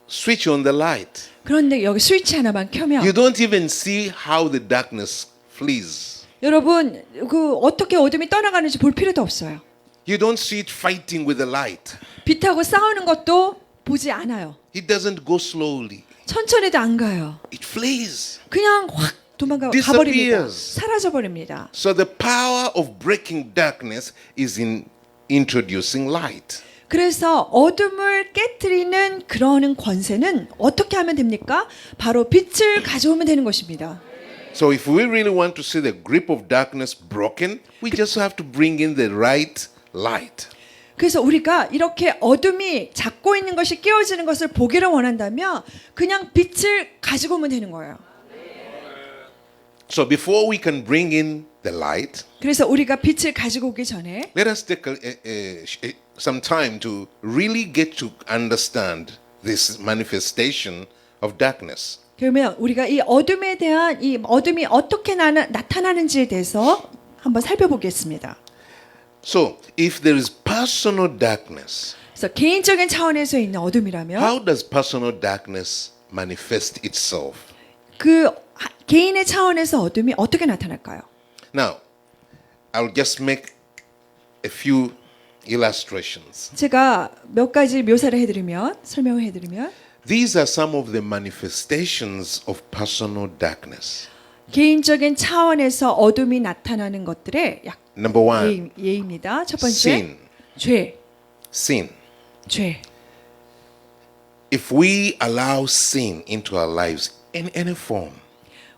switch on the light, 그런데 여기 스위치 하나만 켜면, you don't even see how the darkness flees. 여러분 그 어떻게 어둠이 떠나가는지 볼 필요도 없어요. You don't see it fighting with the light. 빛하고 싸우는 것도 보지 않아요. It doesn't go slowly. 천천히도 안 가요. It flees. 그냥 확 도망가 가버립니다. 사라져 버립니다. So the power of breaking darkness is in introducing light. 그래서 어둠을 깨트리는 그러는 권세는 어떻게 하면 됩니까? 바로 빛을 가져오면 되는 것입니다. So if we really want to see the grip of darkness broken, we just have to bring in the right light. 그래서 우리가 이렇게 어둠이 잡고 있는 것이 깨어지는 것을 보기를 원한다면 그냥 빛을 가지고 오면 되는 거예요. So before we can bring in the light, 그래서 우리가 빛을 가지고 오기 전에 let us take some time to really get to understand this manifestation of darkness. 그러면 우리가 이 어둠에 대한 이 어둠이 어떻게 나타나는지에 대해서 한번 살펴보겠습니다. So if there is personal darkness, 그래서 개인적인 차원에서 있는 어둠이라면 how does personal darkness manifest itself? 그 개인의 차원에서 어둠이 어떻게 나타날까요? Now, I'll just make a few illustrations. 제가 몇 가지 묘사를 해드리면 설명을 해드리면 These are some of the manifestations of personal darkness. 개인적인 차원에서 어둠이 나타나는 것들의 Number one, 예입니다. 첫 번째, sin. 죄. Sin. 죄. If we allow sin into our lives in any form,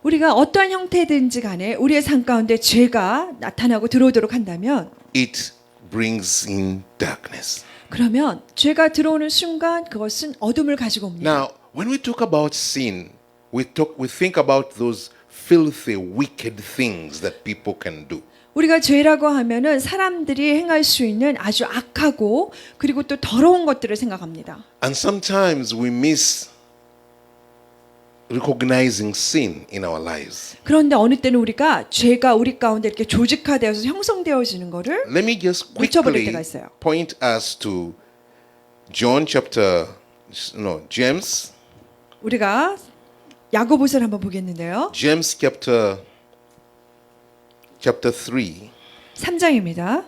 우리가 어떠한 형태든지 간에 우리의 삶 가운데 죄가 나타나고 들어오도록 한다면 it brings in darkness. 그러면 죄가 들어오는 순간 그것은 어둠을 가지고 옵니다. Now, when we talk about sin, we think about those filthy, wicked things that people can do. 우리가 죄라고 하면은 사람들이 행할 수 있는 아주 악하고 그리고 또 더러운 것들을 생각합니다. And sometimes we miss recognizing sin in our lives. 그런데 어느 때는 우리가 죄가 우리 가운데 이렇게 조직화되어서 형성되어지는 것을 Let me just 놓쳐버릴 quickly 때가 있어요. point us to James 우리가 야고보서를 한번 보겠는데요. James chapter 3. 3장입니다.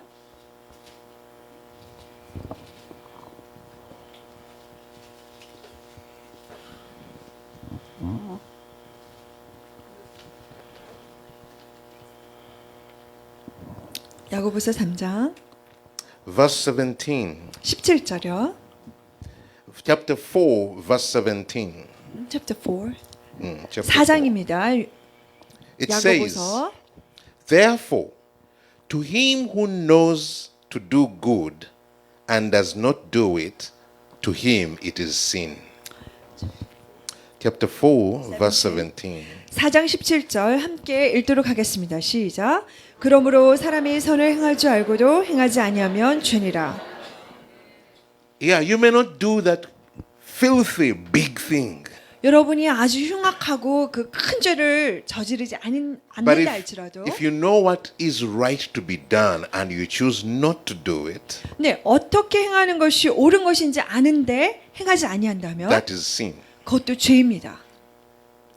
야고보서 3장 verse 17. 17절이요. Chapter 4 verse 17. Chapter 4. Chapter 4. 4장입니다. It says, 야고보서 therefore, to him who knows to do good and does not do it, to him it is sin. Chapter 4 verse 17. 4장 17절 함께 읽도록 하겠습니다. 시작. 그러므로 사람이 선을 행할 줄 알고도 행하지 아니하면 죄니라. Yeah, you may not do that filthy big thing. 여러분이 아주 흉악하고 그 큰 죄를 저지르지 But 않는다 할지라도 if you know what is right to be done and you choose not to do it, 네, 어떻게 행하는 것이 옳은 것인지 아는데 행하지 아니한다면 that is sin. 그것도 죄입니다.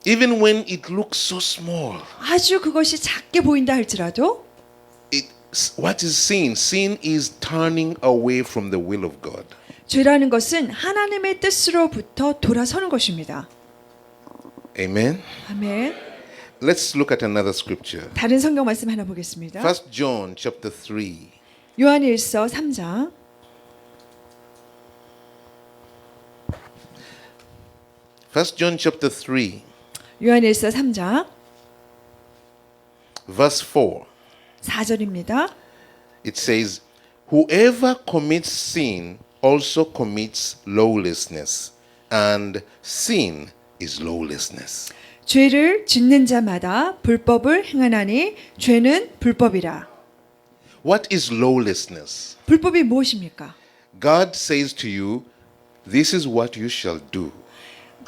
Even when it looks so small. 아주 그것이 작게 보인다 할지라도 What is sin? Sin is turning away from the will of God. 죄라는 것은 하나님의 뜻으로부터 돌아서는 것입니다. Amen. 아멘. Let's look at another scripture. 다른 성경 말씀 하나 보겠습니다. 1 John chapter 3. 요한일서 3장 1 John chapter 3 요한일서 3장 verse 4. 4절입니다. It says, whoever commits sin also commits lawlessness, and sin is lawlessness. 죄를 짓는 자마다 불법을 행하나니 죄는 불법이라. What is lawlessness? 불법이 무엇입니까? God says to you, this is what you shall do.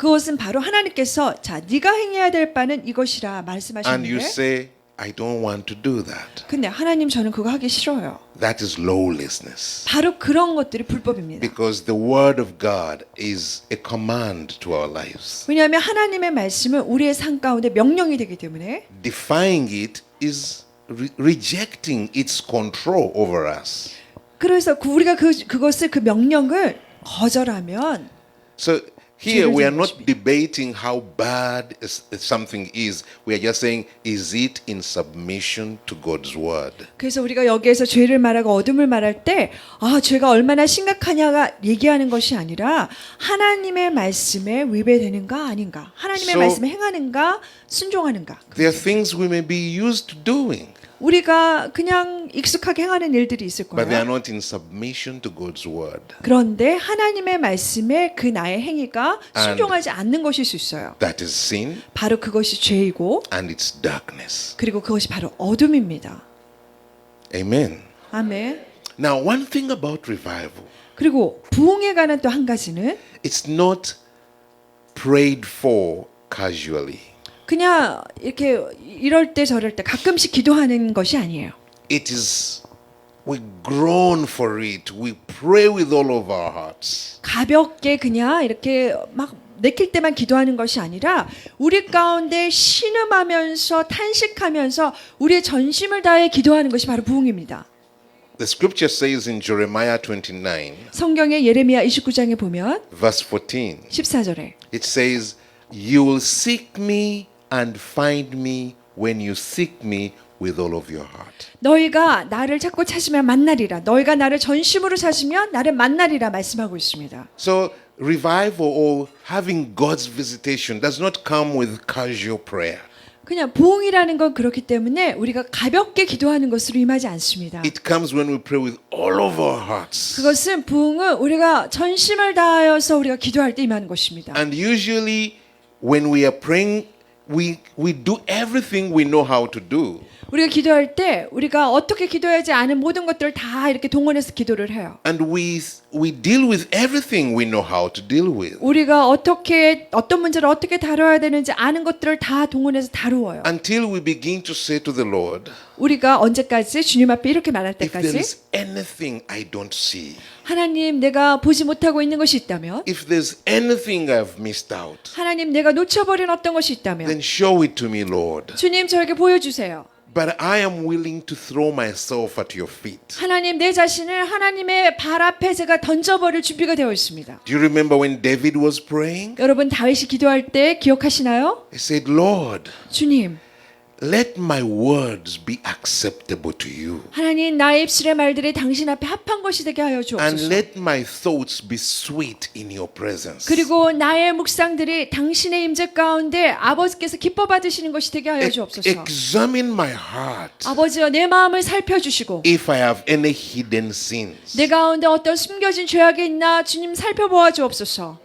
그것은 바로 하나님께서 자, 네가 행해야 될 바는 이것이라 And you 말씀하시는데 say, I don't want to do that. 근데 하나님 저는 그거 하기 싫어요. That is lawlessness. 바로 그런 것들이 불법입니다. Because the word of God is a command to our lives. 왜냐하면 하나님의 말씀은 우리의 삶 가운데 명령이 되기 때문에 Defying it is rejecting its control over us. 그래서 우리가 그것을 그 명령을 거절하면 So here we are not debating how bad something is. We are just saying, is it in submission to God's word? 그래서 우리가 여기에서 죄를 말하고 어둠을 말할 때 죄가 얼마나 심각하냐가 얘기하는 것이 아니라 하나님의 말씀에 위배되는가 아닌가 하나님의 So- 말씀에 행하는가 순종하는가 There are things we may be used to doing, 우리가 그냥 익숙하게 행하는 일들이 있을 but they are 거예요. not in submission to God's word. 그런데 하나님의 말씀에 그 나의 행위가 And- 순종하지 않는 것일 수 있어요. That is sin 바로 그것이 죄이고 and it's darkness. 그리고 그것이 바로 어둠입니다. Amen. 아멘. Now, one thing about revival, 그리고 부흥에 관한 또 한 가지는 it's not prayed for casually. 그냥 이렇게 이럴 때 저럴 때 가끔씩 기도하는 것이 아니에요. It is, we groan for it. We pray with all of our hearts. 가볍게 그냥 이렇게 막 내킬 때만 기도하는 것이 아니라 우리 가운데 신음하면서 탄식하면서 우리의 전심을 다해 기도하는 것이 바로 부흥입니다. The scripture says in Jeremiah 29, 성경의 예레미야 29장에 보면 verse 14, 14절에 it says, You will seek me and find me when you seek me with all of your heart. 너희가 나를 찾고 찾으면 만나리라. 너희가 나를 전심으로 찾으면 나를 만나리라 말씀하고 있습니다. So, revival or having God's visitation does not come with casual prayer. 그냥 부흥이라는 건 그렇기 때문에 우리가 가볍게 기도하는 것으로 임하지 않습니다. It comes when we pray with all of our hearts. 그것은 부흥은 우리가 전심을 다하여서 우리가 기도할 때 임하는 것입니다. And usually, when we are praying, we do everything we know how to do. 우리가 기도할 때 우리가 어떻게 기도해야지 아는 모든 것들을 다 이렇게 동원해서 기도를 해요. And we deal with everything we know how to deal with. 우리가 어떤 문제를 어떻게 다뤄야 되는지 아는 것들을 다 동원해서 다루어요. Until we begin to say to the Lord, 우리가 언제까지 주님 앞에 이렇게 말할 if there 때까지 is anything I don't see, 하나님 내가 보지 못하고 있는 것이 있다면 if there's anything I've missed out, 하나님 내가 놓쳐버린 어떤 것이 있다면 then show it to me, Lord. 주님 저에게 보여주세요. But I am willing to throw myself at your feet. 하나님 내 자신을 하나님의 발 앞에 제가 던져버릴 준비가 되어 있습니다. Do you remember when David was praying? 여러분 다윗이 기도할 때 기억하시나요? He said, Lord, 주님 let my words be acceptable to you. 하나님 나의 입술의 말들이 당신 앞에 합한 것이 되게 하여 And 주옵소서. let my thoughts be sweet in your presence. 그리고 나의 묵상들이 당신의 임재 가운데 아버지께서 기뻐 받으시는 것이 되게 하여 주옵소서. Examine my heart 아버지여 내 마음을 살펴주시고 if I have any hidden sins. 내 가운데 어떤 숨겨진 죄악이 있나 주님 살펴보아 주옵소서.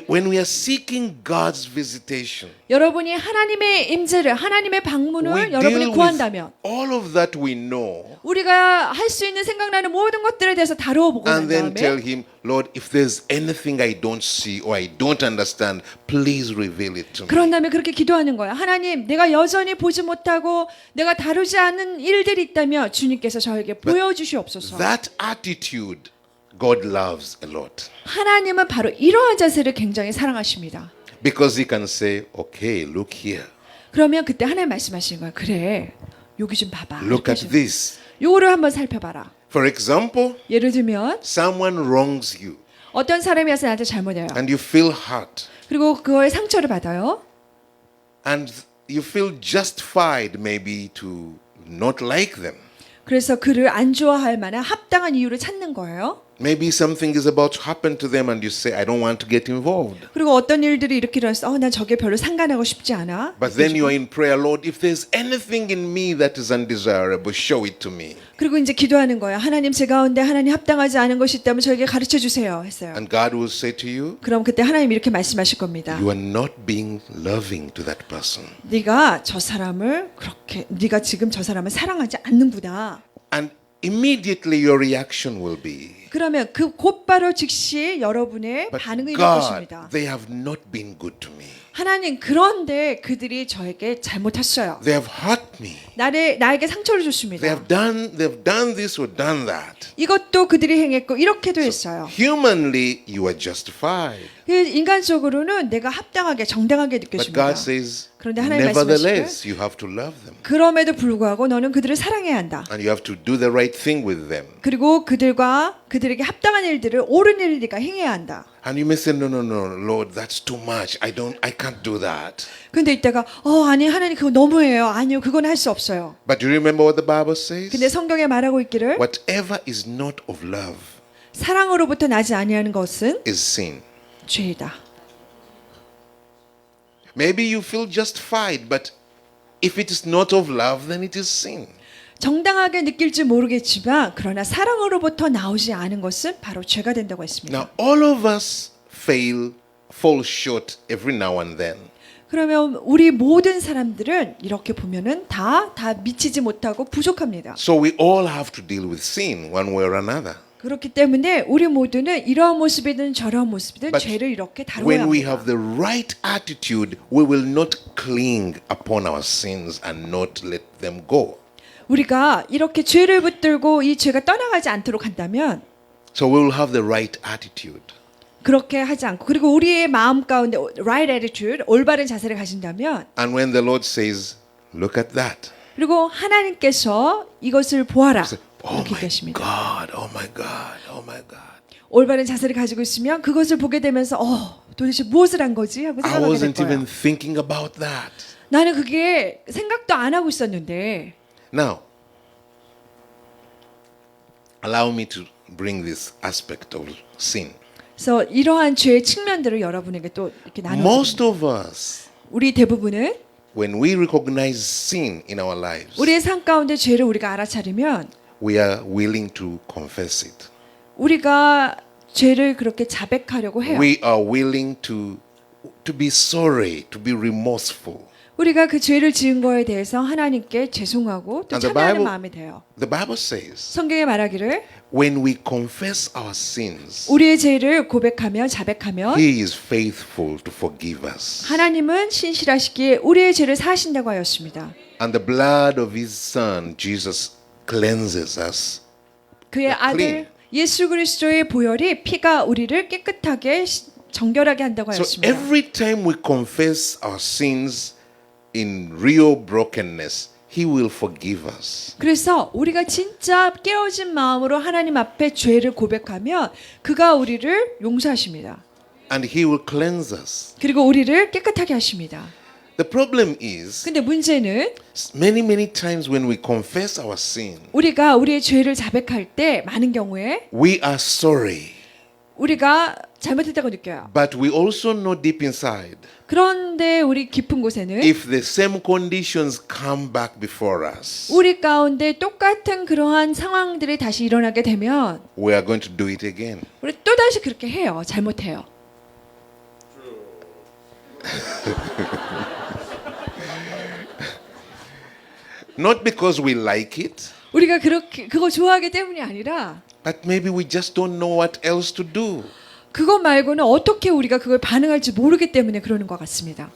When we are seeking God's visitation, 여러분이 하나님의 임재를 하나님의 we 방문을 deal 여러분이 with 구한다면 all of that we know 우리가 할 수 있는 생각나는 모든 것들에 대해서 다루어 보고 난 and then tell 다음에 Him, Lord, if there's anything I don't see or I don't understand, please reveal it to me. 그런 다음에 그렇게 기도하는 거야. 하나님 내가 여전히 보지 못하고 내가 다루지 않는 일들이 있다면 주님께서 저에게 보여주시옵소서. That attitude, God loves a lot. 하나님은 바로 이러한 자세를 굉장히 사랑하십니다. Because He can say, okay, look here. 그러면 그때 하나님 말씀하시는 거야. 그래 여기 좀 봐봐. Look at this. 요거를 한번 살펴봐라. For example, 예를 들면 someone wrongs you 어떤 사람이 와서 나한테 잘못해요. and you feel hurt 그리고 그거에 상처를 받아요. and you feel justified maybe to not like them. 그래서 그를 안 좋아할 만한 합당한 이유를 찾는 거예요. Maybe something is about to happen to them and you say, I don't want to get involved. 그리고 어떤 일들이 이렇게 일어나서 난 저게 별로 상관하고 싶지 않아. But then you are in prayer, Lord, if there's anything in me that is undesirable, show it to me. 그리고 이제 기도하는 거예요. 하나님 제 가운데 하나님 합당하지 않은 것이 있다면 저에게 가르쳐 주세요 했어요. And God will say to you, 그럼 그때 하나님 이렇게 말씀하실 겁니다. you are not being loving to that person. 네가 저 사람을 그렇게 네가 지금 저 사람을 사랑하지 않는구나. And immediately your reaction will be, 그러면 그 곧바로 즉시 여러분의 but 반응이 될 God, 것입니다. they have not been good to me. 하나님, 그런데 그들이 저에게 잘못했어요. They have hurt me. 나에게 상처를 They 줬습니다. have done this or done that. 이것도 그들이 행했고 이렇게도 했어요. Humanly, you are justified. 인간적으로는 내가 합당하게 정당하게 But 느껴집니다. God says, 그런데 하나님 nevertheless, you have to love them. 그럼에도 불구하고 너는 그들을 사랑해야 한다. And you have to do the right thing with them. 그리고 그들에게 합당한 일들을 옳은 일을 네가 행해야 한다. And you may say, no, Lord, that's too much. I can't do that. 근데 이때가 아니 하나님 그거 너무해요. 아니요 그건 할 수 없어요. But do you remember what the Bible says? 근데 성경에 말하고 있기를 Whatever is not of love 사랑으로부터 나지 아니하는 것은 is sin. 죄이다. Maybe you feel justified, but if it is not of love, then it is sin. 정당하게 느낄지 모르겠지만 그러나 사랑으로부터 나오지 않은 것은 바로 죄가 된다고 했습니다. Now, all of us fall short every now and then. 그러면 우리 모든 사람들은 이렇게 보면은 다 미치지 못하고 부족합니다. So we all have to deal with sin one way or another. 그렇기 때문에 우리 모두는 이러한 모습이든 저러한 모습이든 But 죄를 이렇게 다루어야 when we 합니다. have the right attitude, we will not cling upon our sins and not let them go. 우리가 이렇게 죄를 붙들고 이 죄가 떠나가지 않도록 한다면 So we will have the right attitude. 그렇게 하지 않고 그리고 우리의 마음 가운데 right attitude, 올바른 자세를 가진다면 And when the Lord says, look at that, 그리고 하나님께서 이것을 보아라 oh 이렇게 my 계십니다. God, oh my God, oh my God. 올바른 자세를 가지고 있으면 그것을 보게 되면서 도대체 무엇을 한 거지 하고 I 생각하게 될 wasn't 거예요. even thinking about that. 나는 그게 생각도 안 하고 있었는데 Now, allow me to bring this aspect of sin. 그래서 이러한 죄의 측면들을 여러분에게 또 이렇게 Most 나눠드립니다. of us, 우리 대부분은 when we recognize sin in our lives, 우리의 삶 가운데 죄를 우리가 알아차리면 we are willing to confess it. 우리가 죄를 그렇게 자백하려고 해요. We are willing to be sorry, to be remorseful. 우리가 그 죄를 지은 거에 대해서 하나님께 죄송하고 또 And the 참여하는 Bible- 마음이 돼요. The Bible says, 성경에 말하기를 when we confess our sins, 우리의 죄를 고백하며 자백하면 He is faithful to forgive us. 하나님은 신실하시기에 우리의 죄를 사하신다고 하였습니다. And the blood of His Son, Jesus, cleanses us. 그의 아들 clean. 예수 그리스도의 보혈이 피가 우리를 깨끗하게 정결하게 한다고 So 하였습니다. every time we confess our sins in real brokenness, He will forgive us. 그래서 우리가 진짜 깨어진 마음으로 하나님 앞에 죄를 고백하면 그가 우리를 용서하십니다. And He will cleanse us. 그리고 우리를 깨끗하게 하십니다. The problem is, 근데 문제는 many times when we confess our sin, 우리가 우리의 죄를 자백할 때 많은 경우에 we are sorry. 우리가 잘못했다고 느껴요. But we also know deep inside, 그런데 우리 깊은 곳에는 if the same conditions come back before us, 우리 가운데 똑같은 그러한 상황들이 다시 일어나게 되면 we are going to do it again. 우리 또다시 그렇게 해요. 잘못해요. Not because we like it, 우리가 그거 좋아하기 때문이 아니라 but maybe we just don't know what else to do. 그것 말고는 어떻게 우리가 그걸 반응할지 모르기 때문에 그러는 것 같습니다.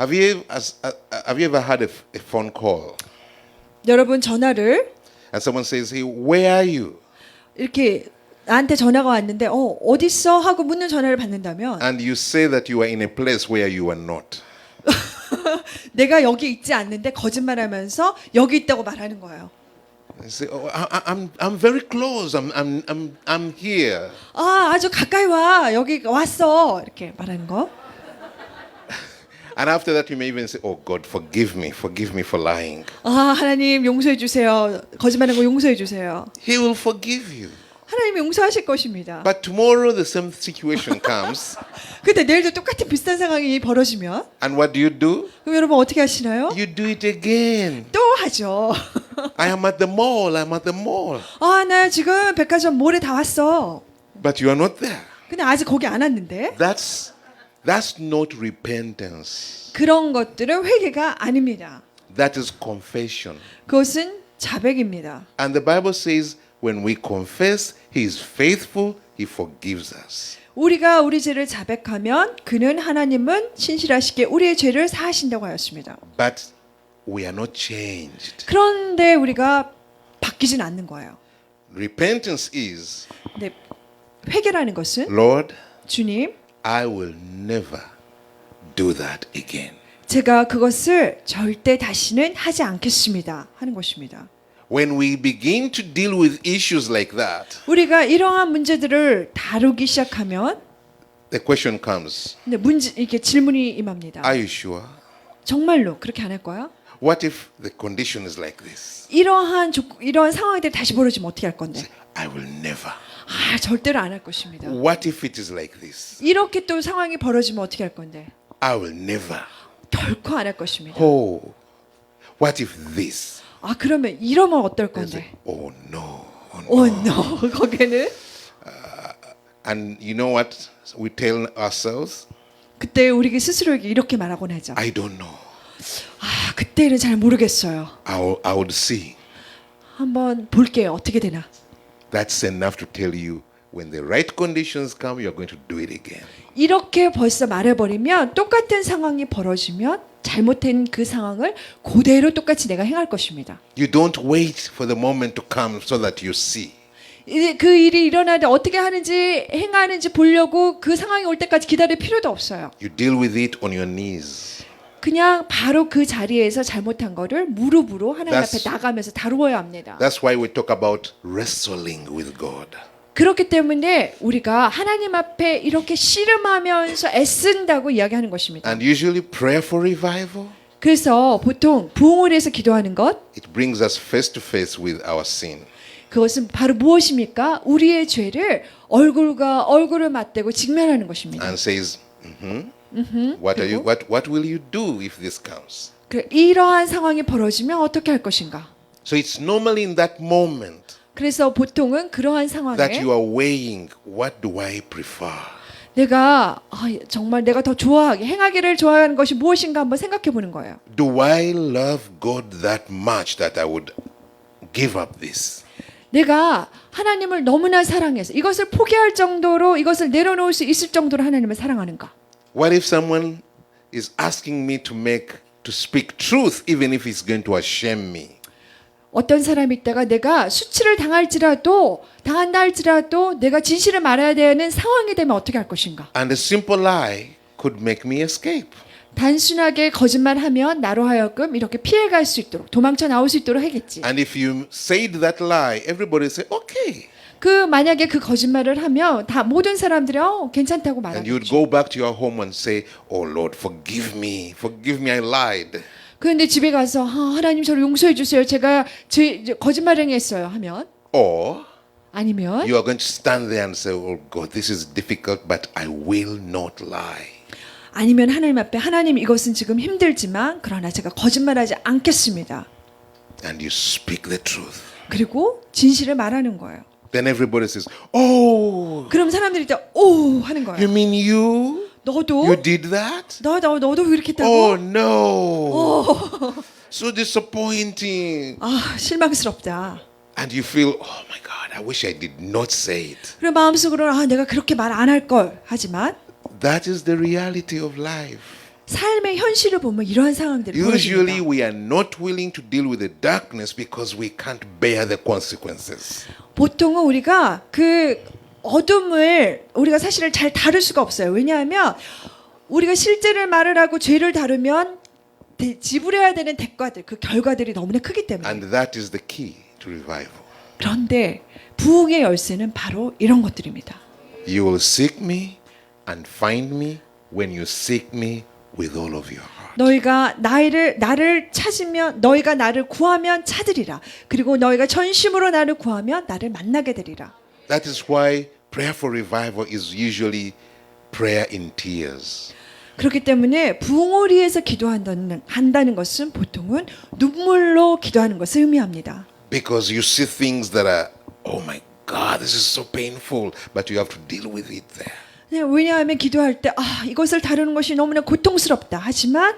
Have you ever had a phone call 여러분 전화를 and someone says, "Hey, where are you?" 이렇게 나한테 전화가 왔는데 어디 있어? 하고 묻는 전화를 받는다면 And you say that you are in a place where you are not. 내가 여기 있지 않는데 거짓말하면서 여기 있다고 말하는 거예요. You say, "Oh, I'm very close. I'm here." 아주 가까이 와. 여기 왔어. 이렇게 말하는 거. And after that, you may even say, "Oh God, forgive me for lying." 하나님 용서해 주세요. 거짓말하는 거 용서해 주세요. He will forgive you. 하나님이 용서하실 것입니다. But tomorrow the same situation comes, 근데 내일도 똑같은 비슷한 상황이 벌어지면 and what do? 그럼 여러분 어떻게 하시나요? You do it again. 또 하죠. I am at the mall. I'm at the mall. 나 지금 백화점 몰에 다 왔어. But you are not there. 근데 아직 거기 안 왔는데. That's not repentance. 그런 것들은 회개가 아닙니다. That is confession. 그것은 자백입니다. And the Bible says when we confess, he is faithful, he forgives us. 우리가 우리 죄를 자백하면 그는 하나님은 신실하시게 우리의 죄를 사하신다고 하였습니다. But we are not changed. 그런데 우리가 바뀌진 않는 거예요. Repentance is, 근데 회개라는 것은 Lord, 주님, I will never do that again. 제가 그것을 절대 다시는 하지 않겠습니다. 하는 것입니다. When we begin to deal with issues like that, 우리가 이러한 문제들을 다루기 시작하면 the question comes, 근데 이렇게 질문이 임합니다. are you sure? 정말로 그렇게 안 할 거야? What if the condition is like this? 이러한 상황들이 다시 벌어지면 어떻게 할 건데? I will never. 절대로 안 할 것입니다. What if it is like this? 이렇게 또 상황이 벌어지면 어떻게 할 건데? I will never. 결코 안 할 것입니다. Oh, what if this? 그러면 이러면 어떨 I say, 건데? oh no, oh no. no. 거기는 And you know what we tell ourselves? 그때 우리 스스로에게 이렇게 말하곤 하죠. I don't know. 그때는 잘 모르겠어요. I would see. 한번 볼게요. 어떻게 되나? That's enough to tell you when the right conditions come, you're going to do it again. 이렇게 벌써 말해버리면 똑같은 상황이 벌어지면 잘못된 그 상황을 그대로 똑같이 내가 행할 것입니다. You don't wait for the moment to come so that you see. 그 일이 일어날 때 어떻게 하는지 행하는지 보려고 그 상황이 올 때까지 기다릴 필요도 없어요. You deal with it on your knees. 그냥 바로 그 자리에서 잘못한 거를 무릎으로 하나님 앞에 나가면서 다루어야 합니다. That's why we talk about wrestling with God. 그렇기 때문에 우리가 하나님 앞에 이렇게 씨름하면서 애쓴다고 이야기하는 것입니다. And usually prayer for revival, 그래서 보통 부흥을 위해서 기도하는 것, it brings us face to face with our sin. 그것은 바로 무엇입니까? 우리의 죄를 얼굴과 얼굴을 맞대고 직면하는 것입니다. And says, what will you do if this comes? 이러한 상황이 벌어지면 어떻게 할 것인가? So it's normally in that moment 그래서 보통은 그러한 상황에 that you are weighing, what do I prefer? 내가 정말 내가 더 좋아하게 행하기를 좋아하는 것이 무엇인가 한번 생각해 보는 거예요. Do I love God that much that I would give up this? 내가 하나님을 너무나 사랑해서 이것을 포기할 정도로 이것을 내려놓을 수 있을 정도로 하나님을 사랑하는가? What if someone is asking me to speak truth even if it's going to shame me? 어떤 사람이 있다가 내가 수치를 당한다 할지라도 내가 진실을 말해야 되는 상황이 되면 어떻게 할 것인가? And a simple lie could make me escape. 단순하게 거짓말하면 나로 하여금 이렇게 피해갈 수 있도록 도망쳐 나올 수 있도록 하겠지. And if you said that lie, everybody say, okay. 만약에 그 거짓말을 하면 다 모든 사람들이 괜찮다고 And you would 말하겠지. go back to your home and say, oh Lord, forgive me, I lied. 그런데 집에 가서 하나님 저를 용서해 주세요. 제가 거짓말행했어요 하면 Or 아니면 you are going to stand there and say, oh God, this is difficult, but I will not lie. 아니면 하나님 앞에 하나님 이것은 지금 힘들지만 그러나 제가 거짓말하지 않겠습니다. And you speak the truth. 그리고 진실을 말하는 거예요. Then everybody says, oh, 그럼 사람들이 오 하는 you 거예요. mean you 너도 did that? 너도 그렇게 했다고? Oh no. So disappointing. 실망스럽다. And you feel, oh my God, I wish I did not say it. 그리고 마음속으로는 내가 그렇게 말 안 할 걸. 하지만 That is the reality of life. 삶의 현실을 보면 이러한 상황들이 Usually 벌어집니다. we are not willing to deal with the darkness because we can't bear the consequences. 보통은 우리가 그 어둠을 우리가 사실을 잘 다룰 수가 없어요. 왜냐하면 우리가 실제를 말을 하고 죄를 다루면 지불해야 되는 대가들, 그 결과들이 너무나 크기 때문에. And that is the key to revival. 그런데 부흥의 열쇠는 바로 이런 것들입니다. You will seek me and find me when you seek me with all of your heart. 너희가 나를 찾으면 너희가 나를 구하면 찾으리라. 그리고 너희가 전심으로 나를 구하면 나를 만나게 되리라. That is why prayer for revival is usually prayer in tears. 그렇기 때문에 부흥을 위해서 한다는 것은 보통은 눈물로 기도하는 것을 의미합니다. Because you see things that are, oh my God, this is so painful, but you have to deal with it there. 왜냐하면 기도할 때 이것을 다루는 것이 너무나 고통스럽다. 하지만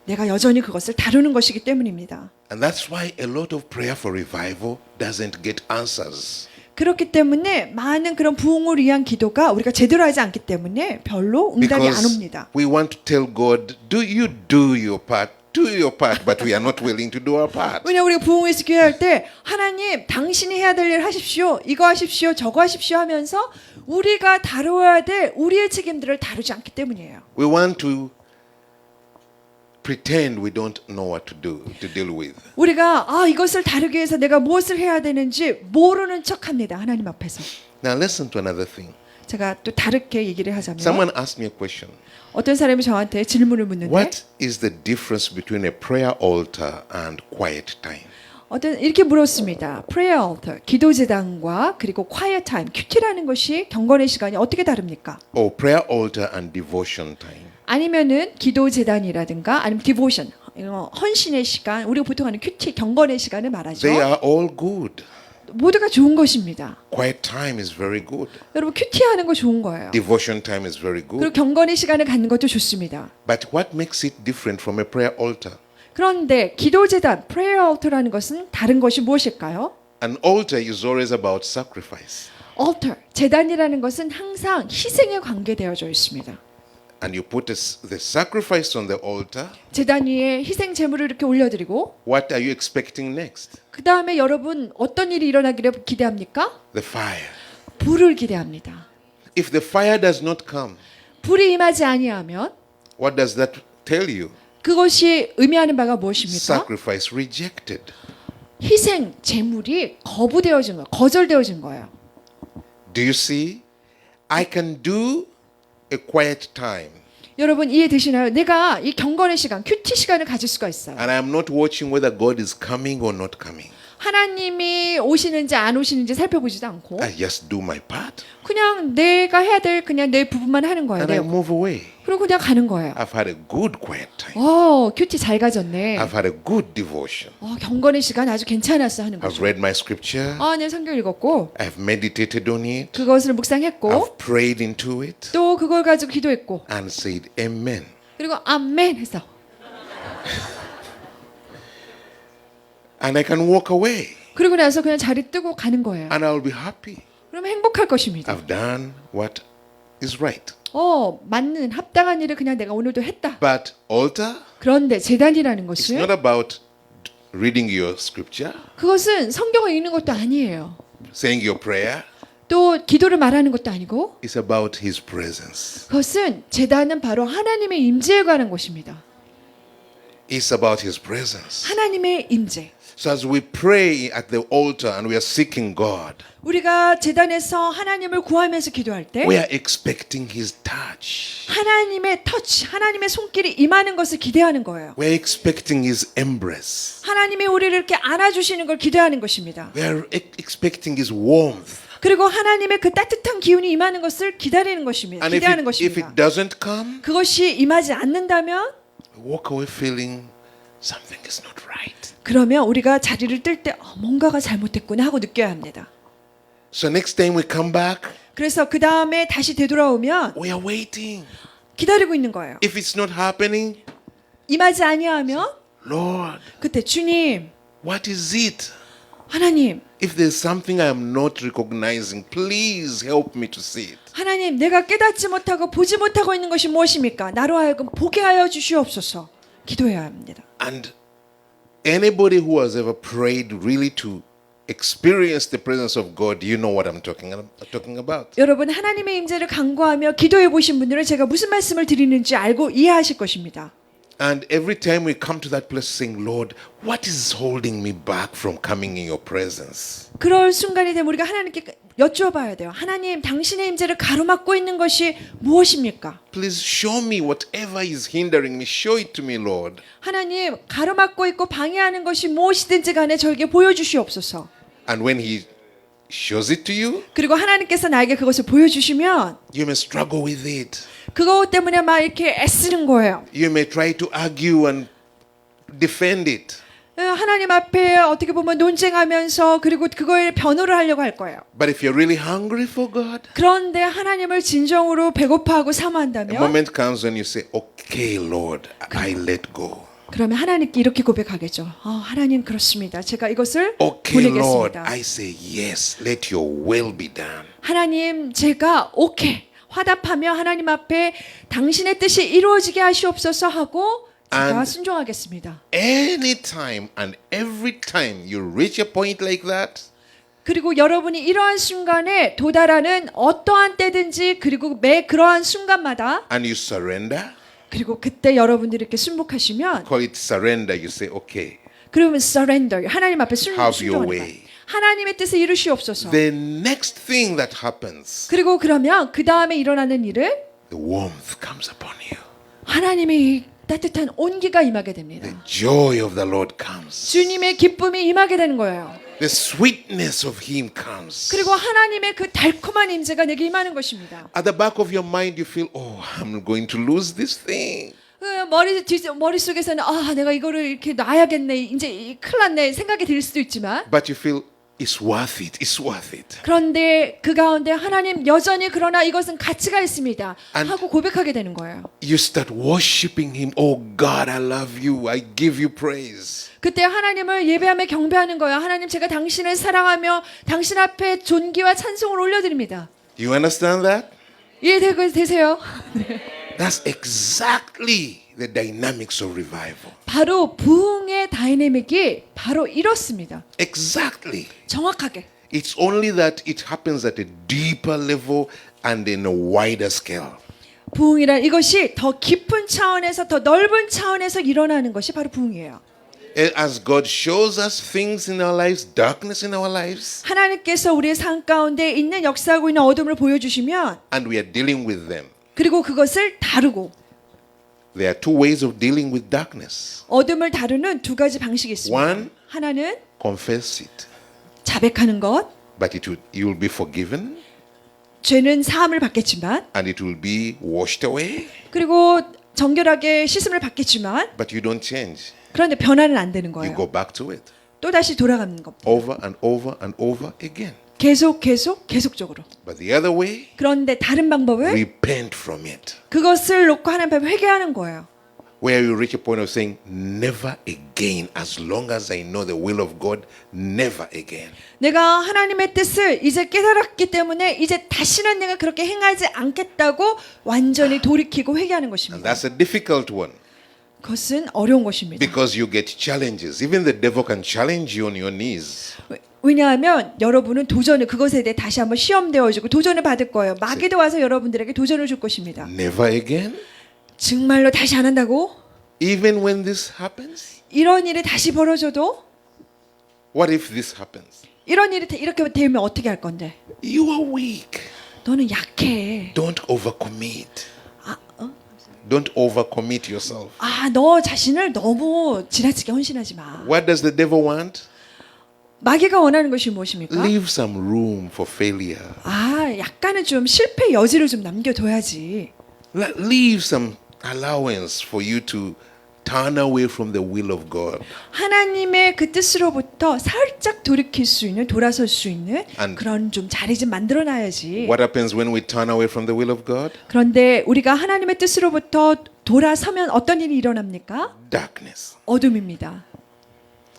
내가 여전히 그것을 다루는 것이기 때문입니다. And that's why a lot of prayer for revival doesn't get answers. 그렇기 때문에 많은 그런 부흥을 위한 기도가 우리가 제대로 하지 않기 때문에 별로 응답이 안 Because 옵니다. we want to tell God, do your part, do your part, but we are not willing to do our part. 왜냐 우리가 부흥에서 기도할 때 하나님 당신이 해야 될 일 하십시오. 이거 하십시오. 저거 하십시오 하면서 우리가 다루어야 될 우리의 책임들을 다루지 않기 때문이에요. We want to pretend we don't know what to deal with. 우리가 이것을 다루기 위해서 내가 무엇을 해야 되는지 모르는 척합니다. 하나님 앞에서. Now listen to another thing. 제가 또 다르게 얘기를 하자면 Someone asked me a question. 어떤 사람이 저한테 질문을 묻는데 What is the difference between a prayer altar and quiet time? 이렇게 물었습니다. Prayer altar, 기도 제단과 그리고 quiet time, 큐티라는 것이 경건의 시간이 어떻게 다릅니까? Or prayer altar and devotion time? 아니면은 기도 제단이라든가 아니면 devotion, 헌신의 시간, 우리가 보통 하는 큐티, 경건의 시간을 말하죠. They are all good. 모두가 좋은 것입니다. Quiet time is very good. 여러분 큐티하는 거 좋은 거예요. Devotion time is very 그리고 good. 경건의 시간을 갖는 것도 좋습니다. But what makes it different from a prayer altar? 그런데 기도 제단, prayer altar라는 것은 다른 것이 무엇일까요? An altar is always about sacrifice. altar, 제단이라는 것은 항상 희생에 관계되어져 있습니다. And you put the sacrifice on the altar. 제단 위에 희생 제물을 이렇게 올려드리고 What are you expecting next? 그 다음에 여러분 어떤 일이 일어나기를 기대합니까? The fire. 불을 기대합니다. If the fire does not come, 불이 임하지 아니하면 what does that tell you? 그것이 의미하는 바가 무엇입니까? Sacrifice rejected. 희생 제물이 거부되어진 거예요. 거절되어진 거예요. Do you see? I can do a quiet time. 여러분 이해되시나요? 내가 이 경건의 시간, 큐티 시간을 가질 수가 있어요. And I'm not watching whether God is coming or not coming. 하나님이 오시는지 안 오시는지 살펴보지도 않고 I just do my part 그냥 내가 해야 될 그냥 내 부분만 하는 거예요. and I move away. 그리고 그냥 가는 거예요. I've had a good quiet time. 큐티 잘 가졌네. I've had a good devotion. 경건의 시간 아주 괜찮았어 하는 I've 거죠. read my scripture. 내 성경 읽었고 I've meditated on it. 그것을 묵상했고 I've prayed into it 또 그걸 가지고 기도했고 and said amen. 그리고 아멘 했어. And I can walk away 그리고 나서 그냥 자리 뜨고 가는 거예요. and I'll be happy. 그러면 행복할 것입니다. I've done what is right. 맞는 합당한 일을 그냥 내가 오늘도 했다. But altar, 그런데 제단이라는 it's not 것은 about reading your scripture, 그것은 성경을 읽는 것도 아니에요. saying your prayer. 또 기도를 말하는 것도 아니고 It's about his presence. 그것은 제단은 바로 하나님의 임재에 관한 것입니다. It's about his presence. 하나님의 임재. So as we pray at the altar and we are seeking God, 우리가 제단에서 하나님을 구하면서 기도할 때 we are expecting his touch. 하나님의 터치, 하나님의 손길이 임하는 것을 기대하는 거예요. We are expecting his embrace. 하나님이 우리를 이렇게 안아주시는 걸 기대하는 것입니다. We are expecting his warmth. 그리고 하나님의 그 따뜻한 기운이 임하는 것을 기다리는 것입니다. And 기대하는 if 것입니다. it doesn't come, 그것이 임하지 않는다면 we walk away feeling something is not right. 그러면 우리가 자리를 뜰 때 뭔가가 잘못됐구나 하고 느껴야 합니다. So next time we come back, 그래서 그 다음에 다시 되돌아오면 we are waiting. 기다리고 있는 거예요. If it's not happening, 임하지 아니하면 Lord, 그때 주님, what is it? 하나님, If there's something I am not recognizing, please help me to see it. 하나님, 내가 깨닫지 못하고 보지 못하고 있는 것이 무엇입니까? 나로 하여금 보게 하여 주시옵소서. 기도해야 합니다. And anybody who has ever prayed really to experience the presence of God, you know what I'm talking about. 여러분 하나님의 임재를 간구하며 기도해 보신 분들은 제가 무슨 말씀을 드리는지 알고 이해하실 것입니다. And every time we come to that place saying, Lord, what is holding me back from coming in your presence? 그럴 순간이 되면 우리가 하나님께 여쭤봐야 돼요. 하나님, 당신의 임재를 가로막고 있는 것이 무엇입니까? Please show me whatever is hindering me. Show it to me, Lord. 하나님, 가로막고 있고 방해하는 것이 무엇이든지 간에 저에게 보여주시옵소서. And when he shows it to you, 그리고 하나님께서 나에게 그것을 보여주시면 you may struggle with it. 그것 때문에 막 이렇게 애쓰는 거예요. You may try to argue and defend it. 하나님 앞에 어떻게 보면 논쟁하면서 그리고 그거에 변호를 하려고 할 거예요. But if you're really hungry for God, 그런데 하나님을 진정으로 배고파하고 a 사모한다면 moment comes when you say, okay, Lord, I let go. 그러면 하나님께 이렇게 고백하겠죠. 하나님 그렇습니다. 제가 이것을 Okay, Lord, 보내겠습니다. I say yes. Let your will be done. 하나님 제가 오케이 화답하며 하나님 앞에 당신의 뜻이 이루어지게 하시옵소서 하고 제가 And- 순종하겠습니다. Anytime and every time you reach a point like that, 그리고 여러분이 이러한 순간에 도달하는 어떠한 때든지 그리고 매 그러한 순간마다 and you surrender, 그리고 그때 여러분들이 이렇게 순복하시면 call it surrender. You say, okay, 그러면 surrender 하나님 앞에 have your 순종하는 거예요. way. 하나님의 뜻을 이루시옵소서. The next thing that happens, 그리고 그러면 그 다음에 일어나는 일은 the warmth comes upon you. 하나님의 이 따뜻한 온기가 임하게 됩니다. The joy of the Lord comes. 주님의 기쁨이 임하게 되는 거예요. The sweetness of Him comes. 그리고 하나님의 그 달콤한 임재가 내게 임하는 것입니다. At the back of your mind, you feel, oh, I'm going to lose this thing. 머릿속에서는 내가 이거를 이렇게 놔야겠네. 이제 큰일 났네. 생각이 들 수도 있지만 But you feel, it's worth it. It's worth it. 그런데 그 가운데 하나님 여전히 그러나 이것은 가치가 있습니다. And- 하고 고백하게 되는 거예요. You start worshiping Him. Oh, God, I love you. I give you praise. 그때 하나님을 예배하며 경배하는 거예요. 하나님 제가 당신을 사랑하며 당신 앞에 존귀와 찬송을 올려드립니다. You understand that? 이해되세요? That's exactly the dynamics of revival. 바로 부흥의 다이내믹이 바로 이렇습니다. Exactly. 정확하게. It's only that it happens at a deeper level and in a wider scale. 부흥이란 이것이 더 깊은 차원에서 더 넓은 차원에서 일어나는 것이 바로 부흥이에요. As God shows us things in our lives, darkness in our lives, 하나님께서 우리의 삶 가운데 있는 역사하고 있는 어둠을 보여주시면 and we are dealing with them. 그리고 그것을 다루고 There are two ways of dealing with darkness. 어둠을 다루는 두 가지 방식이 있습니다. One, 하나는 confess it, 자백하는 것, but you will be forgiven 죄는 사함을 받겠지만 and it will be washed away, 그리고 정결하게 씻음을 받겠지만 but you don't change. 그런데 변화는 안 되는 You 거예요. go back to it 또 다시 돌아가는 겁니다. over and over and over again. 계속적으로. But the other way, 그런데 다른 방법은 repent from it. 그것을 놓고 하나님 앞에 회개하는 거예요. Where you reach a point of saying, never again, as long as I know the will of God, never again. 내가 하나님의 뜻을 이제 깨달았기 때문에 이제 다시는 내가 그렇게 행하지 않겠다고 완전히 돌이키고 회개하는 And 것입니다. that's a difficult one 그것은 어려운 것입니다. because you get challenges. Even the devil can challenge you on your knees. 왜냐하면 여러분은 도전을 그것에 대해 다시 한번 시험되어지고 도전을 받을 거예요. 마귀도 와서 여러분들에게 도전을 줄 것입니다. Never again? 정말로 다시 안 한다고? Even when this happens? 이런 일이 다시 벌어져도 What if this happens? 이런 일이 이렇게 되면 어떻게 할 건데? You are weak. 너는 약해. Don't overcommit. Don't overcommit yourself. 너 자신을 너무 지나치게 헌신하지 마. What does the devil want? 마귀가 원하는 것이 무엇입니까? Leave some room for failure. 약간은 좀 실패 여지를 좀 남겨둬야지. Leave some allowance for you to turn away from the will of God. 하나님의 그 뜻으로부터 살짝 돌이킬 수 있는, 돌아설 수 있는 And- 그런 좀 자리 좀 만들어놔야지. What happens when we turn away from the will of God? 그런데 우리가 하나님의 뜻으로부터 돌아서면 어떤 일이 일어납니까? Darkness. 어둠입니다.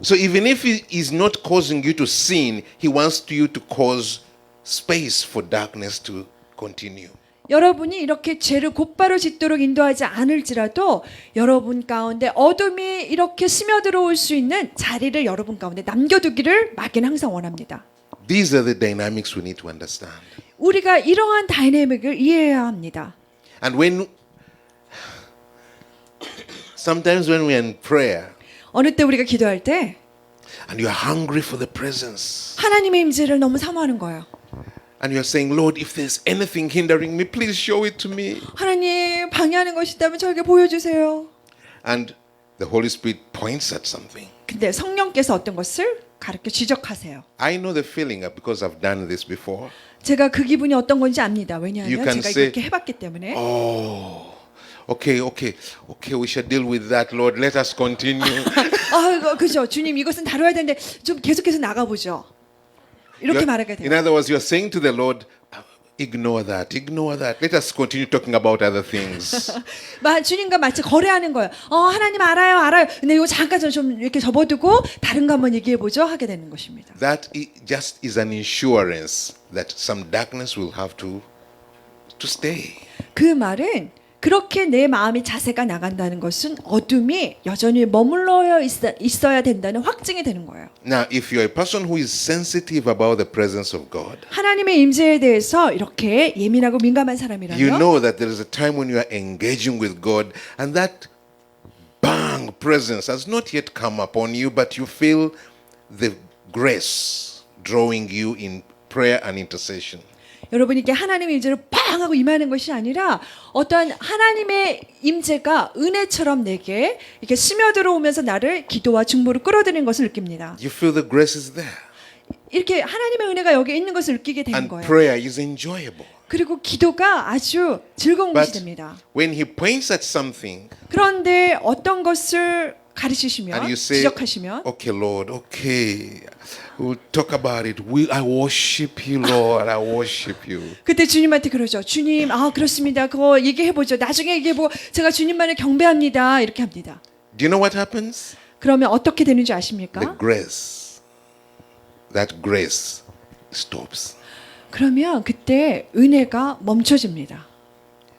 So even if he is not causing you to sin, he wants you to cause space for darkness to continue. 여러분이 이렇게 죄를 곧바로 짓도록 인도하지 않을지라도 여러분 가운데 어둠이 이렇게 스며들어올 수 있는 자리를 여러분 가운데 남겨두기를 마귀는 항상 원합니다. These are the dynamics we need to understand. 우리가 이러한 다이내믹을 이해해야 합니다. And sometimes when we're in prayer 어느 때 우리가 기도할 때 and you're hungry for the presence 하나님의 임재를 너무 사모하는 거예요. and you're saying, Lord, if there's anything hindering me, please show it to me. 하나님 방해하는 것이 있다면 저에게 보여주세요. And the Holy Spirit points at something. 근데 성령께서 어떤 것을 가르쳐 지적하세요. I know the feeling because I've done this before. 제가 그 기분이 어떤 건지 압니다. You 왜냐하면 can 제가 say, 이렇게 해봤기 때문에. Okay, we shall deal with that, Lord. Let us continue. 그죠. 주님 이것은 다뤄야 되는데 좀 계속해서 나가보죠. 이렇게 말하게 In 돼요. other words, you're saying to the Lord, Ignore that. Ignore that. Let us continue talking about other things. 주님과 마치 거래하는 거예요. 하나님 알아요, 알아요. 근데 이거 잠깐 좀 이렇게 접어두고 다른 거 한번 얘기해 보죠 하게 되는 것입니다. That just is an insurance that some darkness will have to stay. 그 말은 그렇게 내 마음의 자세가 나간다는 것은 어둠이 여전히 머물러 있어야 된다는 확증이 되는 거예요. Now, if you're a person who is sensitive about the presence of God, 하나님의 임재에 대해서 이렇게 예민하고 민감한 사람이라면 you know that there is a time when you are engaging with God and that bang presence has not yet come upon you, but you feel the grace drawing you in prayer and intercession. 여러분이 이렇게 하나님의 임재를 빵 하고 임하는 것이 아니라 어떠한 하나님의 임재가 은혜처럼 내게 이렇게 스며들어오면서 나를 기도와 중보로 끌어들이는 것을 느낍니다. You feel the grace is there 이렇게 하나님의 은혜가 여기 있는 것을 느끼게 되는 and 거예요. prayer is enjoyable. 그리고 기도가 아주 즐거운 것이 But 됩니다. when he points at something 그런데 어떤 것을 and 가르치시면 you say, 지적하시면 okay, Lord, okay, we'll talk about it. I worship you, Lord. I worship you. 그때 주님한테 그러죠. 주님, 그렇습니다. 그거 얘기해보죠. 나중에 얘기해보고 제가 주님만을 경배합니다. 이렇게 합니다. Do you know what happens? 그러면 어떻게 되는지 아십니까? That grace stops. 그러면 그때 은혜가 멈춰집니다.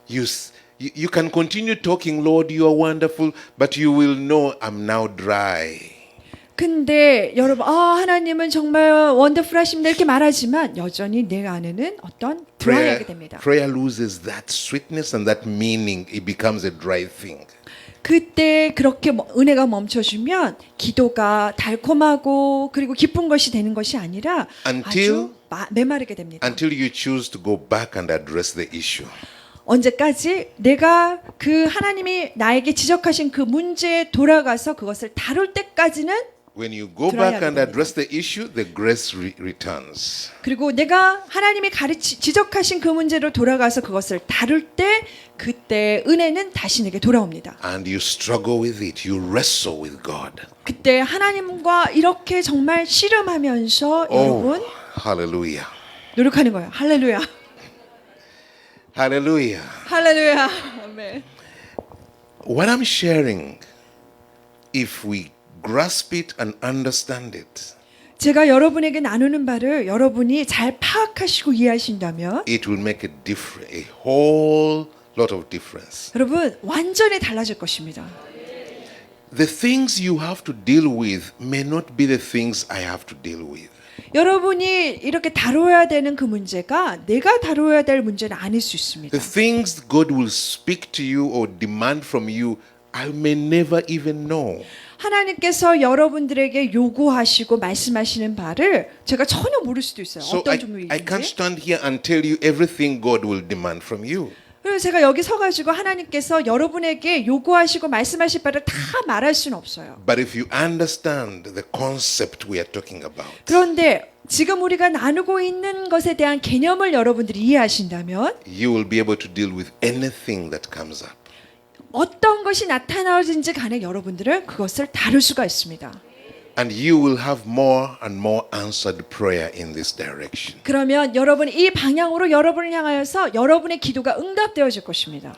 You can continue talking, Lord, you are wonderful, but you will know I'm now dry. 근데 여러분, 하나님은 정말 원더풀하십니다. 이렇게 말하지만 여전히 내 안에는 어떤 드라이하게 됩니다. Prayer loses that sweetness and that meaning. It becomes a dry thing. 그때 그렇게 은혜가 멈춰주면 기도가 달콤하고 그리고 기쁜 것이 되는 것이 아니라 아주 메마르게 됩니다. Until you choose to go back and address the issue. 언제까지 내가 그 하나님이 나에게 지적하신 그 문제에 돌아가서 그것을 다룰 때까지는 When you go back and address the issue, the grace returns. 그리고 내가 하나님이 지적하신 그 문제로 돌아가서 그것을 다룰 때 그때 은혜는 다시 내게 돌아옵니다. And you struggle with it. You wrestle with God. 그때 하나님과 이렇게 정말 씨름하면서 여러분 hallelujah. 노력하는 거예요. 할렐루야. Hallelujah. 할렐루야. 아멘. What I'm sharing, if we grasp it and understand it, 제가 여러분에게 나누는 바를 여러분이 잘 파악하시고 이해하신다면 it will make a whole lot of difference. 여러분 완전히 달라질 것입니다. The things you have to deal with may not be the things I have to deal with. 여러분이 이렇게 다뤄야 되는 그 문제가 내가 다뤄야 될 문제는 아닐 수 있습니다. The things God will speak to you or demand from you, I may never even know. 하나님께서 여러분들에게 요구하시고 말씀하시는 바를 제가 전혀 모를 수도 있어요. So 어떤 I can't 종류인지. stand here and tell you everything God will demand from you. 그래서 제가 여기 서가지고 하나님께서 여러분에게 요구하시고 말씀하실 바를 다 말할 수는 없어요. But if you understand the concept we are talking about, 그런데 지금 우리가 나누고 있는 것에 대한 개념을 여러분들이 이해하신다면 you will be able to deal with anything that comes up. 어떤 것이 나타나든지 간에 여러분들은 그것을 다룰 수가 있습니다. And you will have more and more answered prayer in this direction. 그러면 여러분 이 방향으로 여러분을 향하여서 여러분의 기도가 응답되어질 것입니다.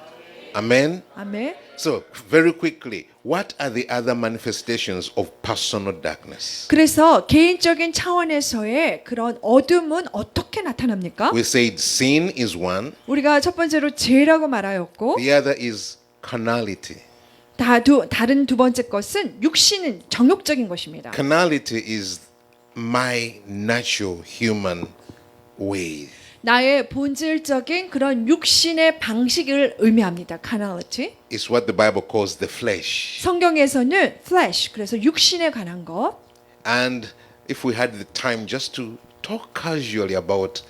Amen. 아멘. So, very quickly, what are the other manifestations of personal darkness? 그래서 개인적인 차원에서의 그런 어둠은 어떻게 나타납니까? We said sin is one, 우리가 첫 번째로 죄라고 말하였고 the other is carnality. 다른 두 번째 것은 육신은 정욕적인 것입니다. Carnality is my natural human way. 나의 본질적인 그런 육신의 방식을 의미합니다. carnality. It's what the Bible calls the flesh. 성경에서는 flesh, 그래서 육신에 관한 것. And if we had the time just to talk casually about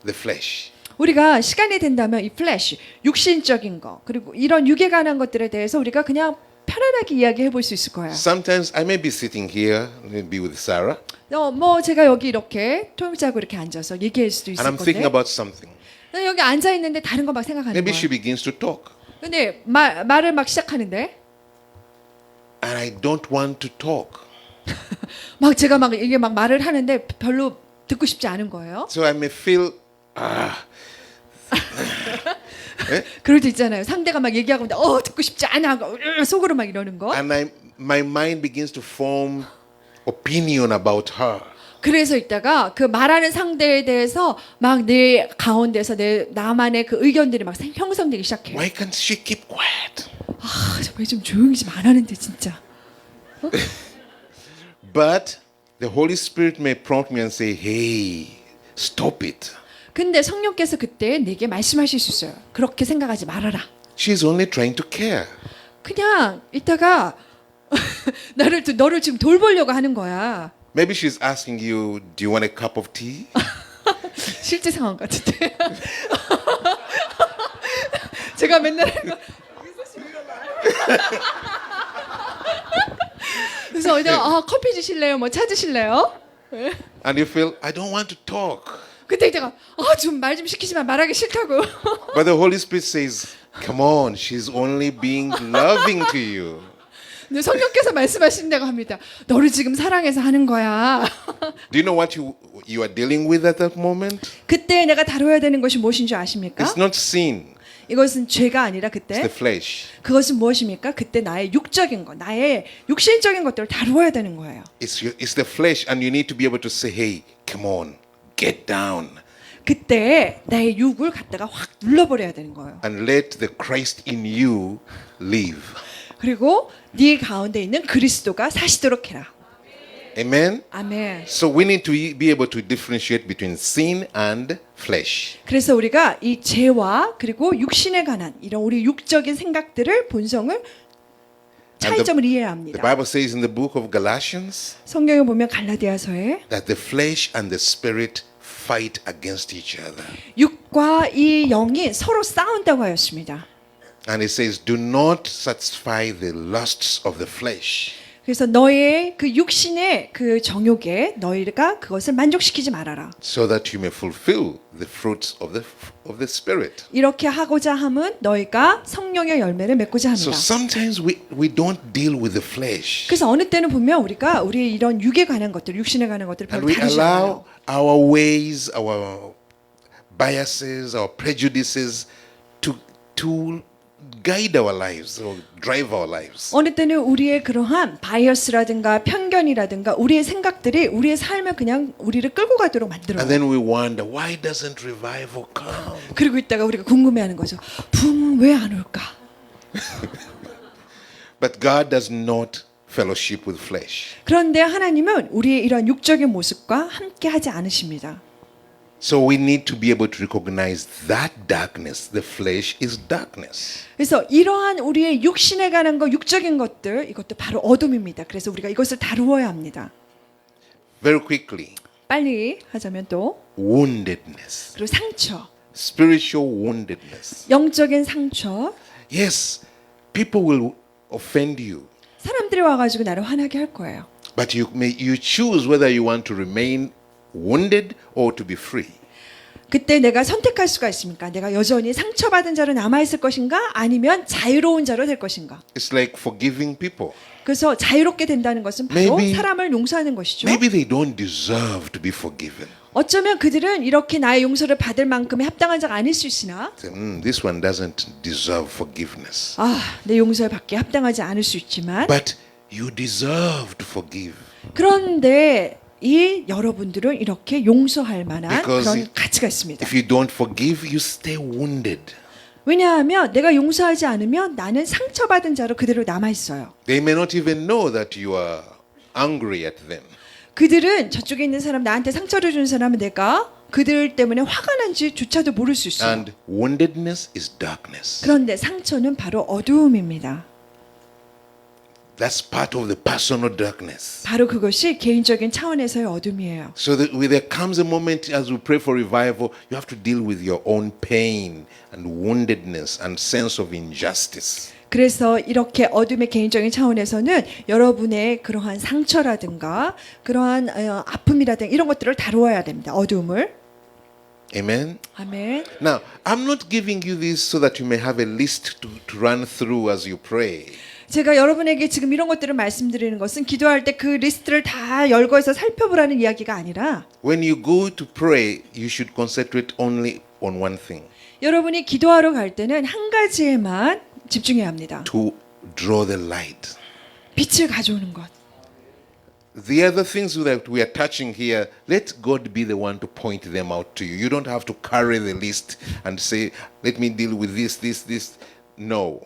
the flesh. 우리가 시간이 된다면 이 flesh, 육신적인 것, 그리고 이런 육에 관한 것들에 대해서 우리가 그냥 편안하게 이야기해 볼 수 있을 거예요. Sometimes I may be sitting here, maybe with Sarah, 뭐 제가 여기 이렇게 토용자고 이렇게 앉아서 얘기할 수도 있을 and I'm thinking 건데 about something. 여기 앉아 있는데 다른 거 막 생각하는 Maybe she 거예요. begins to talk, 근데 말을 막 시작하는데 and I don't want to talk. 막 제가 막 이게 막 말을 하는데 별로 듣고 싶지 않은 거예요. So I may feel, 그럴 때 있잖아요. 상대가 막 얘기하고 있는데 듣고 싶지 않아 하고 속으로 막 이러는 거. And my mind begins to form opinion about her. 그래서 있다가 그 말하는 상대에 대해서 막 내 가운데서 나만의 그 의견들이 막 형성되기 시작해요. Why can't she keep quiet? 왜 좀 조용히 좀 안 하는데 진짜. But the Holy Spirit may prompt me and say, hey, stop it. 근데 성령께서 그때 내게 말씀하실 수 있어요. 그렇게 생각하지 말아라. She's only trying to care. 그냥 이따가 너를 지금 돌보려고 하는 거야. Maybe she's asking you, do you want a cup of tea? 실제 상황 같은데. 제가 맨날 하는 거. 그래서 내가 커피 주실래요? 뭐 차 주실래요? And you feel, I don't want to talk. 그때 제가 좀 말 좀 시키지만 말하기 싫다고. But the Holy Spirit says, come on, she's only being loving to you. 근데 성령께서 말씀하신다고 합니다. 너를 지금 사랑해서 하는 거야. Do you know what you are dealing with at that moment? 그때 내가 다뤄야 되는 것이 무엇인 줄 아십니까? It's not sin, 이것은 죄가 아니라 it's 그때 the flesh. 그것은 무엇입니까? 그때 나의 육적인 것, 나의 육신적인 것들을 다루어야 되는 거예요. It's the flesh, and you need to be able to say, hey, come on, get down. 그때 나의 육을 갖다가 확 눌러버려야 되는 거예요. And let the Christ in you live. 그리고 네 가운데 있는 그리스도가 사시도록 해라. Amen? 아멘. So we need to be able to differentiate between sin and flesh. 그래서 우리가 이 죄와 그리고 육신에 관한 이런 우리 육적인 생각들을 본성을 차이점을 이해해야 The 합니다. Bible says in the book of Galatians 성경에 보면 갈라디아서에 that the flesh and the spirit fight against each other. 육과 이 영이 서로 싸운다고 하였습니다. And it says, do not satisfy the lusts of the flesh. 그래서 너의 그 육신의 그 정욕에 너희가 그것을 만족시키지 말아라. So that you may fulfill the fruits of the spirit. 이렇게 하고자 함은 너희가 성령의 열매를 맺고자 So 합니다. sometimes we don't deal with the flesh. 그래서 어느 때는 보면 우리가 우리 이런 육에 관한 것들, 육신에 관한 것들을 And 별로 we 다루지 allow 않아요. our ways, our biases, our prejudices to guide our lives or drive our lives. 어느 때는 우리의 그러한 바이어스라든가 편견이라든가 우리의 생각들이 우리의 삶을 그냥 우리를 끌고 가도록 만들어요. And then we wonder, why doesn't revival come? 그리고 있다가 우리가 궁금해하는 거죠. 부흥은 왜 안 올까? But God does not fellowship with flesh. 그런데 하나님은 우리의 이런 육적인 모습과 함께 하지 않으십니다. So we need to be able to recognize that darkness. The flesh is darkness. 그래서 이러한 우리의 육신에 관한 것, 육적인 것들, 이것도 바로 어둠입니다. 그래서 우리가 이것을 다루어야 합니다. Very quickly, 빨리 하자면 또 woundedness, 그리고 상처, spiritual woundedness. 영적인 상처. Yes, people will offend you, 사람들이 와가지고 나를 화나게 할 거예요. but you choose whether you want to remain wounded or to be free. 그때 내가 선택할 수가 있습니까? 내가 여전히 상처받은 자로 남아있을 것인가? 아니면 자유로운 자로 될 것인가? It's like forgiving people. 그래서 자유롭게 된다는 것은 바로 Maybe- 사람을 용서하는 것이죠. Maybe they don't deserve to be forgiven. 어쩌면 그들은 이렇게 나의 용서를 받을 만큼의 합당한 자가 아닐 수 있으나 Say, this one doesn't deserve forgiveness. 내 용서를 받기에 합당하지 않을 수 있지만 But you deserve to forgive. 그런데 이 여러분들은 이렇게 용서할 만한 Because 그런 가치가 있습니다. If you don't forgive, you stay wounded. 왜냐하면 내가 용서하지 않으면 나는 상처받은 자로 그대로 남아 있어요. They may not even know that you are angry at them. 그들은 저쪽에 있는 사람 나한테 상처를 준 사람은 내가 그들 때문에 화가 난지조차도 모를 수 있어요. And woundedness is darkness. 그런데 상처는 바로 어두움입니다. That's part of the personal darkness. 바로 그것이 개인적인 차원에서의 어둠이에요. So that when there comes a moment as we pray for revival, you have to deal with your own pain and woundedness and sense of injustice. 그래서 이렇게 어둠의 개인적인 차원에서는 여러분의 그러한 상처라든가 그러한 아픔이라든가 이런 것들을 다루어야 됩니다. 어둠을. Amen. 아멘. Now, I'm not giving you this so that you may have a list to run through as you pray. 제가 여러분에게 지금 이런 것들을 말씀드리는 것은 기도할 때 그 리스트를 다 열거해서 살펴보라는 이야기가 아니라 When you go to pray, you should concentrate only on one thing, 여러분이 기도하러 갈 때는 한 가지에만 집중해야 합니다. to draw the light. 빛을 가져오는 것. The other things that we are touching here, let God be the one to point them out to you. You don't have to carry the list and say, let me deal with this. No.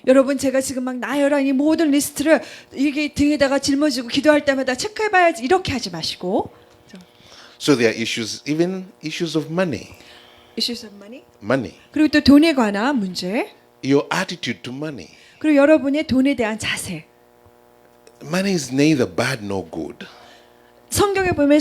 여러분 제가 지금 막 나열한 이 모든 리스트를 이게 등에다가 짊어지고 기도할 때마다 체크해봐야지 이렇게 하지 마시고 So there are issues, even issues of money. issues of money. Money. 그리고 또 돈에 관한 문제 Your attitude to money. 그리고 여러분의 돈에 대한 자세. Money is neither bad nor good. 성경에 보면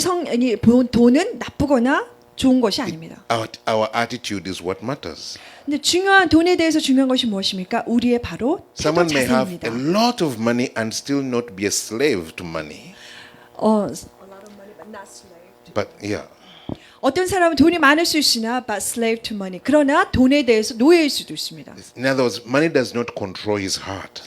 돈은 나쁘거나 좋은 것이 아닙니다. Our attitude is what matters. 근데 중요한 돈에 대해서 중요한 것이 무엇입니까? 우리의 바로 태도 Someone may have 자세입니다. a lot of money and still not be a slave to money. But yeah. 어떤 사람은 돈이 많을 수 있으나 but slave to money. 그러나 돈에 대해서 노예일 수도 있습니다. In other words, money does not control his heart.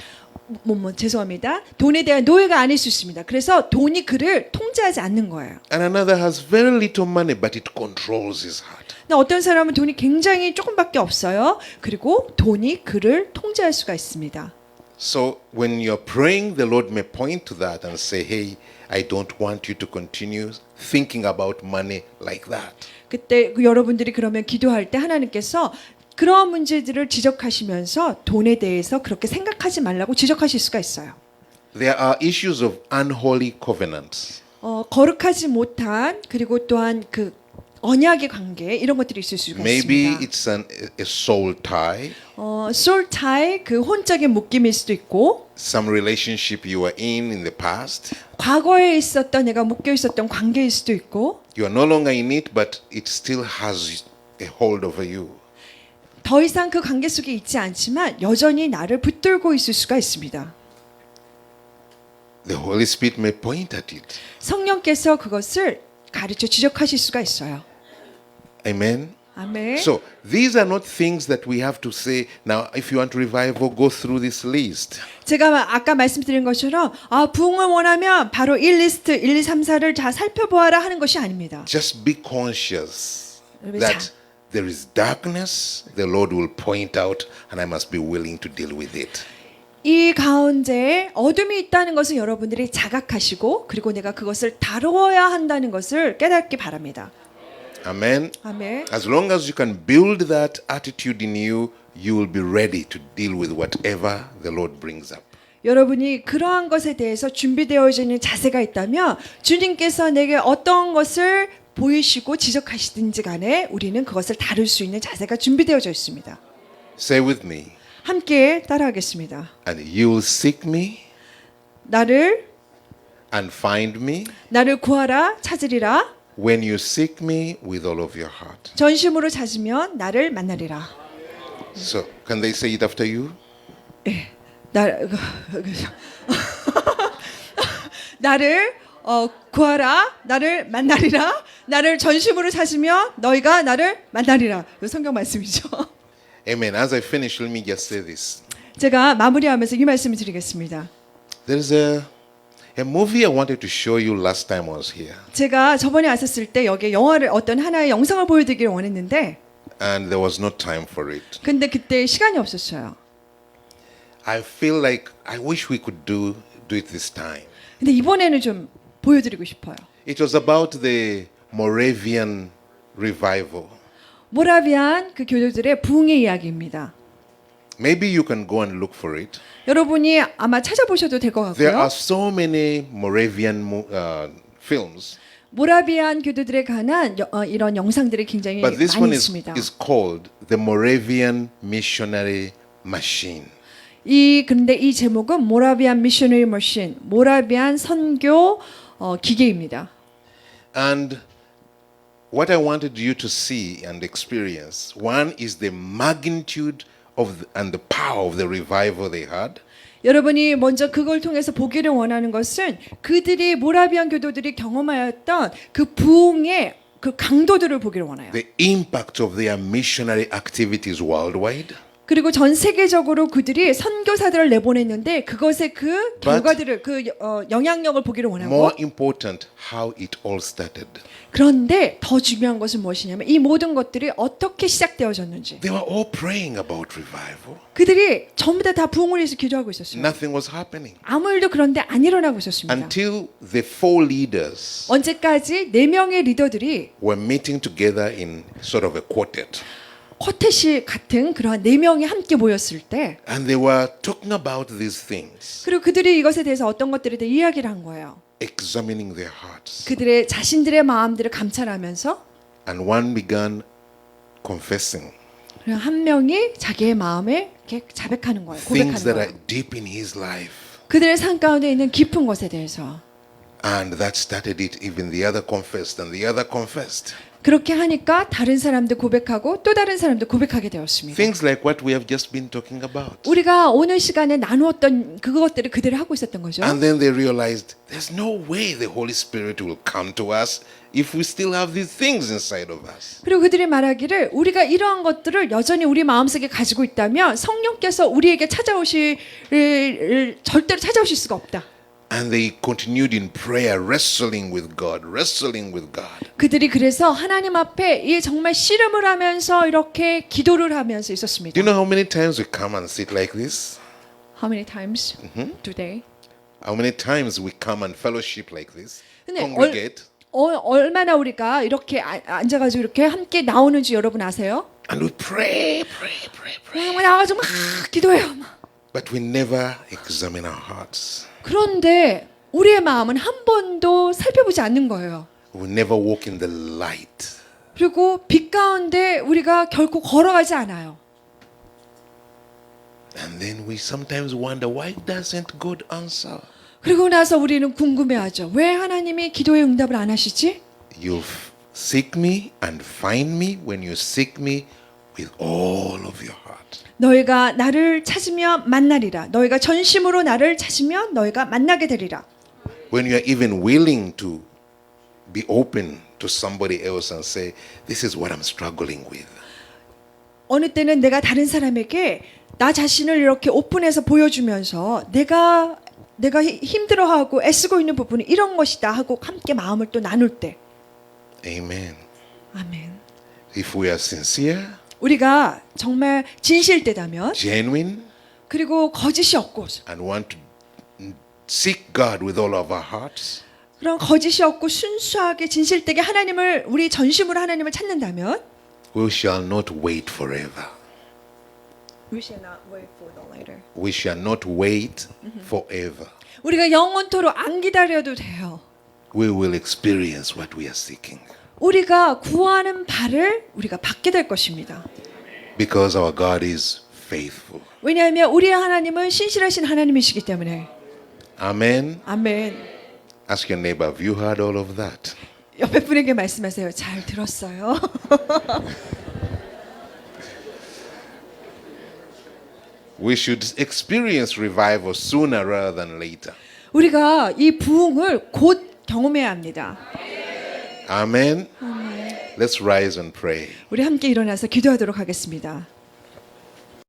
죄송합니다. 돈에 대한 노예가 아닐 수 있습니다. 그래서 돈이 그를 통제하지 않는 거예요. And another has very little money, but it controls his heart. 어떤 사람은 돈이 굉장히 조금밖에 없어요. 그리고 돈이 그를 통제할 수가 있습니다. So when you're praying, the Lord may point to that and say, hey, I don't want you to continue thinking about money like that. 그때 여러분들이 그러면 기도할 때 하나님께서 그런 문제들을 지적하시면서 돈에 대해서 그렇게 생각하지 말라고 지적하실 수가 있어요. There are issues of unholy covenants. 거룩하지 못한 그리고 또한 그 언약의 관계 이런 것들이 있을 수가 Maybe 있습니다. it's a soul tie, soul tie 그 혼적인 묶임일 수도 있고 some relationship you were in the past. 과거에 있었던 내가 묶여 있었던 관계일 수도 있고 You are no longer in it, but it still has a hold over you. 더 이상 그 관계 속에 있지 않지만 여전히 나를 붙들고 있을 수가 있습니다. The Holy Spirit may point at it. 성령께서 그것을 가르쳐 지적하실 수가 있어요. Amen. 아멘. So these are not things that we have to say, now if you want revival, go through this list. 제가 아까 말씀드린 것처럼 부흥을 원하면 바로 1리스트 1, 2, 3, 4를 다 살펴보아라 하는 것이 아닙니다. Just be conscious 여러분, that there is darkness, the Lord will point out, and I must be willing to deal with it. 이 가운데 어둠이 있다는 것을 여러분들이 자각하시고 그리고 내가 그것을 다루어야 한다는 것을 깨닫기 바랍니다. Amen. 아멘. As long as you can build that attitude in you, you will be ready to deal with whatever the Lord brings up. 여러분이 그러한 것에 대해서 준비되어져 있는 자세가 있다면 주님께서 내게 어떤 것을 보이시고 지적하시든지 간에 우리는 그것을 다룰 수 있는 자세가 준비되어져 있습니다. Say with me. 함께 따라하겠습니다. And you will seek me 나를 and find me 구하라 찾으리라 when you seek me with all of your heart. 전심으로 찾으면 나를 만나리라. So, can they say it after you? 나를 구하라 나를 만나리라 나를 전심으로 찾으면 너희가 나를 만나리라. 이 성경 말씀이죠. Amen. As I finish, let me just say this. 제가 마무리하면서 이 말씀을 드리겠습니다. There's a movie I wanted to show you last time I was here. 제가 저번에 왔었을 때 여기 영화를 어떤 하나의 영상을 보여드리기를 원했는데 And there was no time for it. 근데 그때 시간이 없었어요. I feel like I wish we could do it this time. 근데 이번에는 좀 보여드리고 싶어요. It was about the Moravian revival. 모라비안 그 교도들의 부흥의 이야기입니다. Maybe you can go and look for it. 여러분이 아마 찾아보셔도 될 것 There are 같고요. so many Moravian films, 모라비안 교도들에 관한 이런 영상들이 굉장히 but this 많이 one 있습니다. is called The Moravian Missionary Machine. 근데 이 제목은 모라비안 미셔너리 머신, 모라비안 선교 기계입니다. And what I wanted you to see and experience, one is the magnitude and the power of the revival they had. 여러분이 먼저 그걸 통해서 보기를 원하는 것은 그들이 모라비안 교도들이 경험하였던 그 부흥의 그 강도들을 보기를 원해요. The impact of their missionary activities worldwide. 그리고 전 세계적으로 그들이 선교사들을 내보냈는데 그것의 그 결과들을 영향력을 보기를 원하고 More important, how it all started. 그런데 더 중요한 것은 무엇이냐면 이 모든 것들이 어떻게 시작되어졌는지 They were all praying about revival. 그들이 전부 다 부흥을 위해서 기도하고 있었어요. Nothing was happening 아무 일도 그런데 안 일어나고 있었습니다. until the four leaders 언제까지 4명의 리더들이 were meeting together in sort of a quartet. 쿼텟이 같은 그러한 4명이 함께 모였을 때 And they were talking about these things, 그리고 그들이 이것에 대해서 어떤 것들에 대해 이야기를 한 거예요. examining their hearts. 그들의 자신들의 마음들을 감찰하면서 And one began confessing 그리고 한 명이 자기의 마음을 이렇게 자백하는 거예요. things 고백하는 that are 거예요. deep in his life. 그들의 삶 가운데 있는 깊은 것에 대해서 And that started it. Even the other confessed, and the other confessed. 그렇게 하니까 다른 사람도 고백하고 또 다른 사람도 고백하게 되었습니다. Things like what we have just been talking about. 우리가 오늘 시간에 나누었던 그것들을 그대로 하고 있었던 거죠. And then they realized there's no way the Holy Spirit will come to us if we still have these things inside of us. 그리고 그들이 말하기를 우리가 이러한 것들을 여전히 우리 마음속에 가지고 있다면 성령께서 우리에게 절대로 찾아오실 수가 없다. And they continued in prayer, wrestling with God, wrestling with God. 그들이 그래서 하나님 앞에 이 정말 씨름을 하면서 이렇게 기도를 하면서 있었습니다. Do you know how many times we come and sit like this? How many times do they? How many times we come and fellowship like this? 근데 Congregate. 얼마나 우리가 이렇게 앉아가지고 이렇게 함께 나오는지 여러분 아세요? And we pray. 나와가지고 막 기도해요. But we never examine our hearts. 그런데 우리의 마음은 한 번도 살펴보지 않는 거예요. We never walk in the light. 그리고 빛 가운데 우리가 결코 걸어가지 않아요. And then we sometimes wonder, why doesn't God answer? 그리고 나서 우리는 궁금해하죠. 왜 하나님이 기도의 응답을 안 하시지? You seek me and find me when you seek me with all of your heart. 너희가 나를 찾으면 만나리라. 너희가 전심으로 나를 찾으면 너희가 만나게 되리라. When you are even willing to be open to somebody else and say, this is what I'm struggling with. 어느 때는 내가 다른 사람에게 나 자신을 이렇게 오픈해서 보여주면서 내가 힘들어하고 애쓰고 있는 부분이 이런 것이다 하고 함께 마음을 또 나눌 때. Amen. 아멘. If we are sincere, 우리가 정말 진실되다면 genuine, 그리고 거짓이 없고 and want to seek God with all of our hearts, 그런 거짓이 없고 순수하게 진실되게 하나님을 우리 전심으로 하나님을 찾는다면 we shall not wait forever. We shall not wait for the later. We shall not wait forever. 우리가 영원토록 안 기다려도 돼요. We will experience what we are seeking. 우리가 구하는 바를 우리가 받게 될 것입니다. Because our God is faithful. 왜냐하면 우리의 하나님은 신실하신 하나님이시기 때문에. Amen. 아멘. Ask your neighbor, have you heard all of that? 옆에 분에게 말씀하세요. 잘 들었어요. We should experience revival sooner rather than later. 우리가 이 부흥을 곧 경험해야 합니다. Amen. Let's rise and pray. 우리 함께 일어나서 기도하도록 하겠습니다.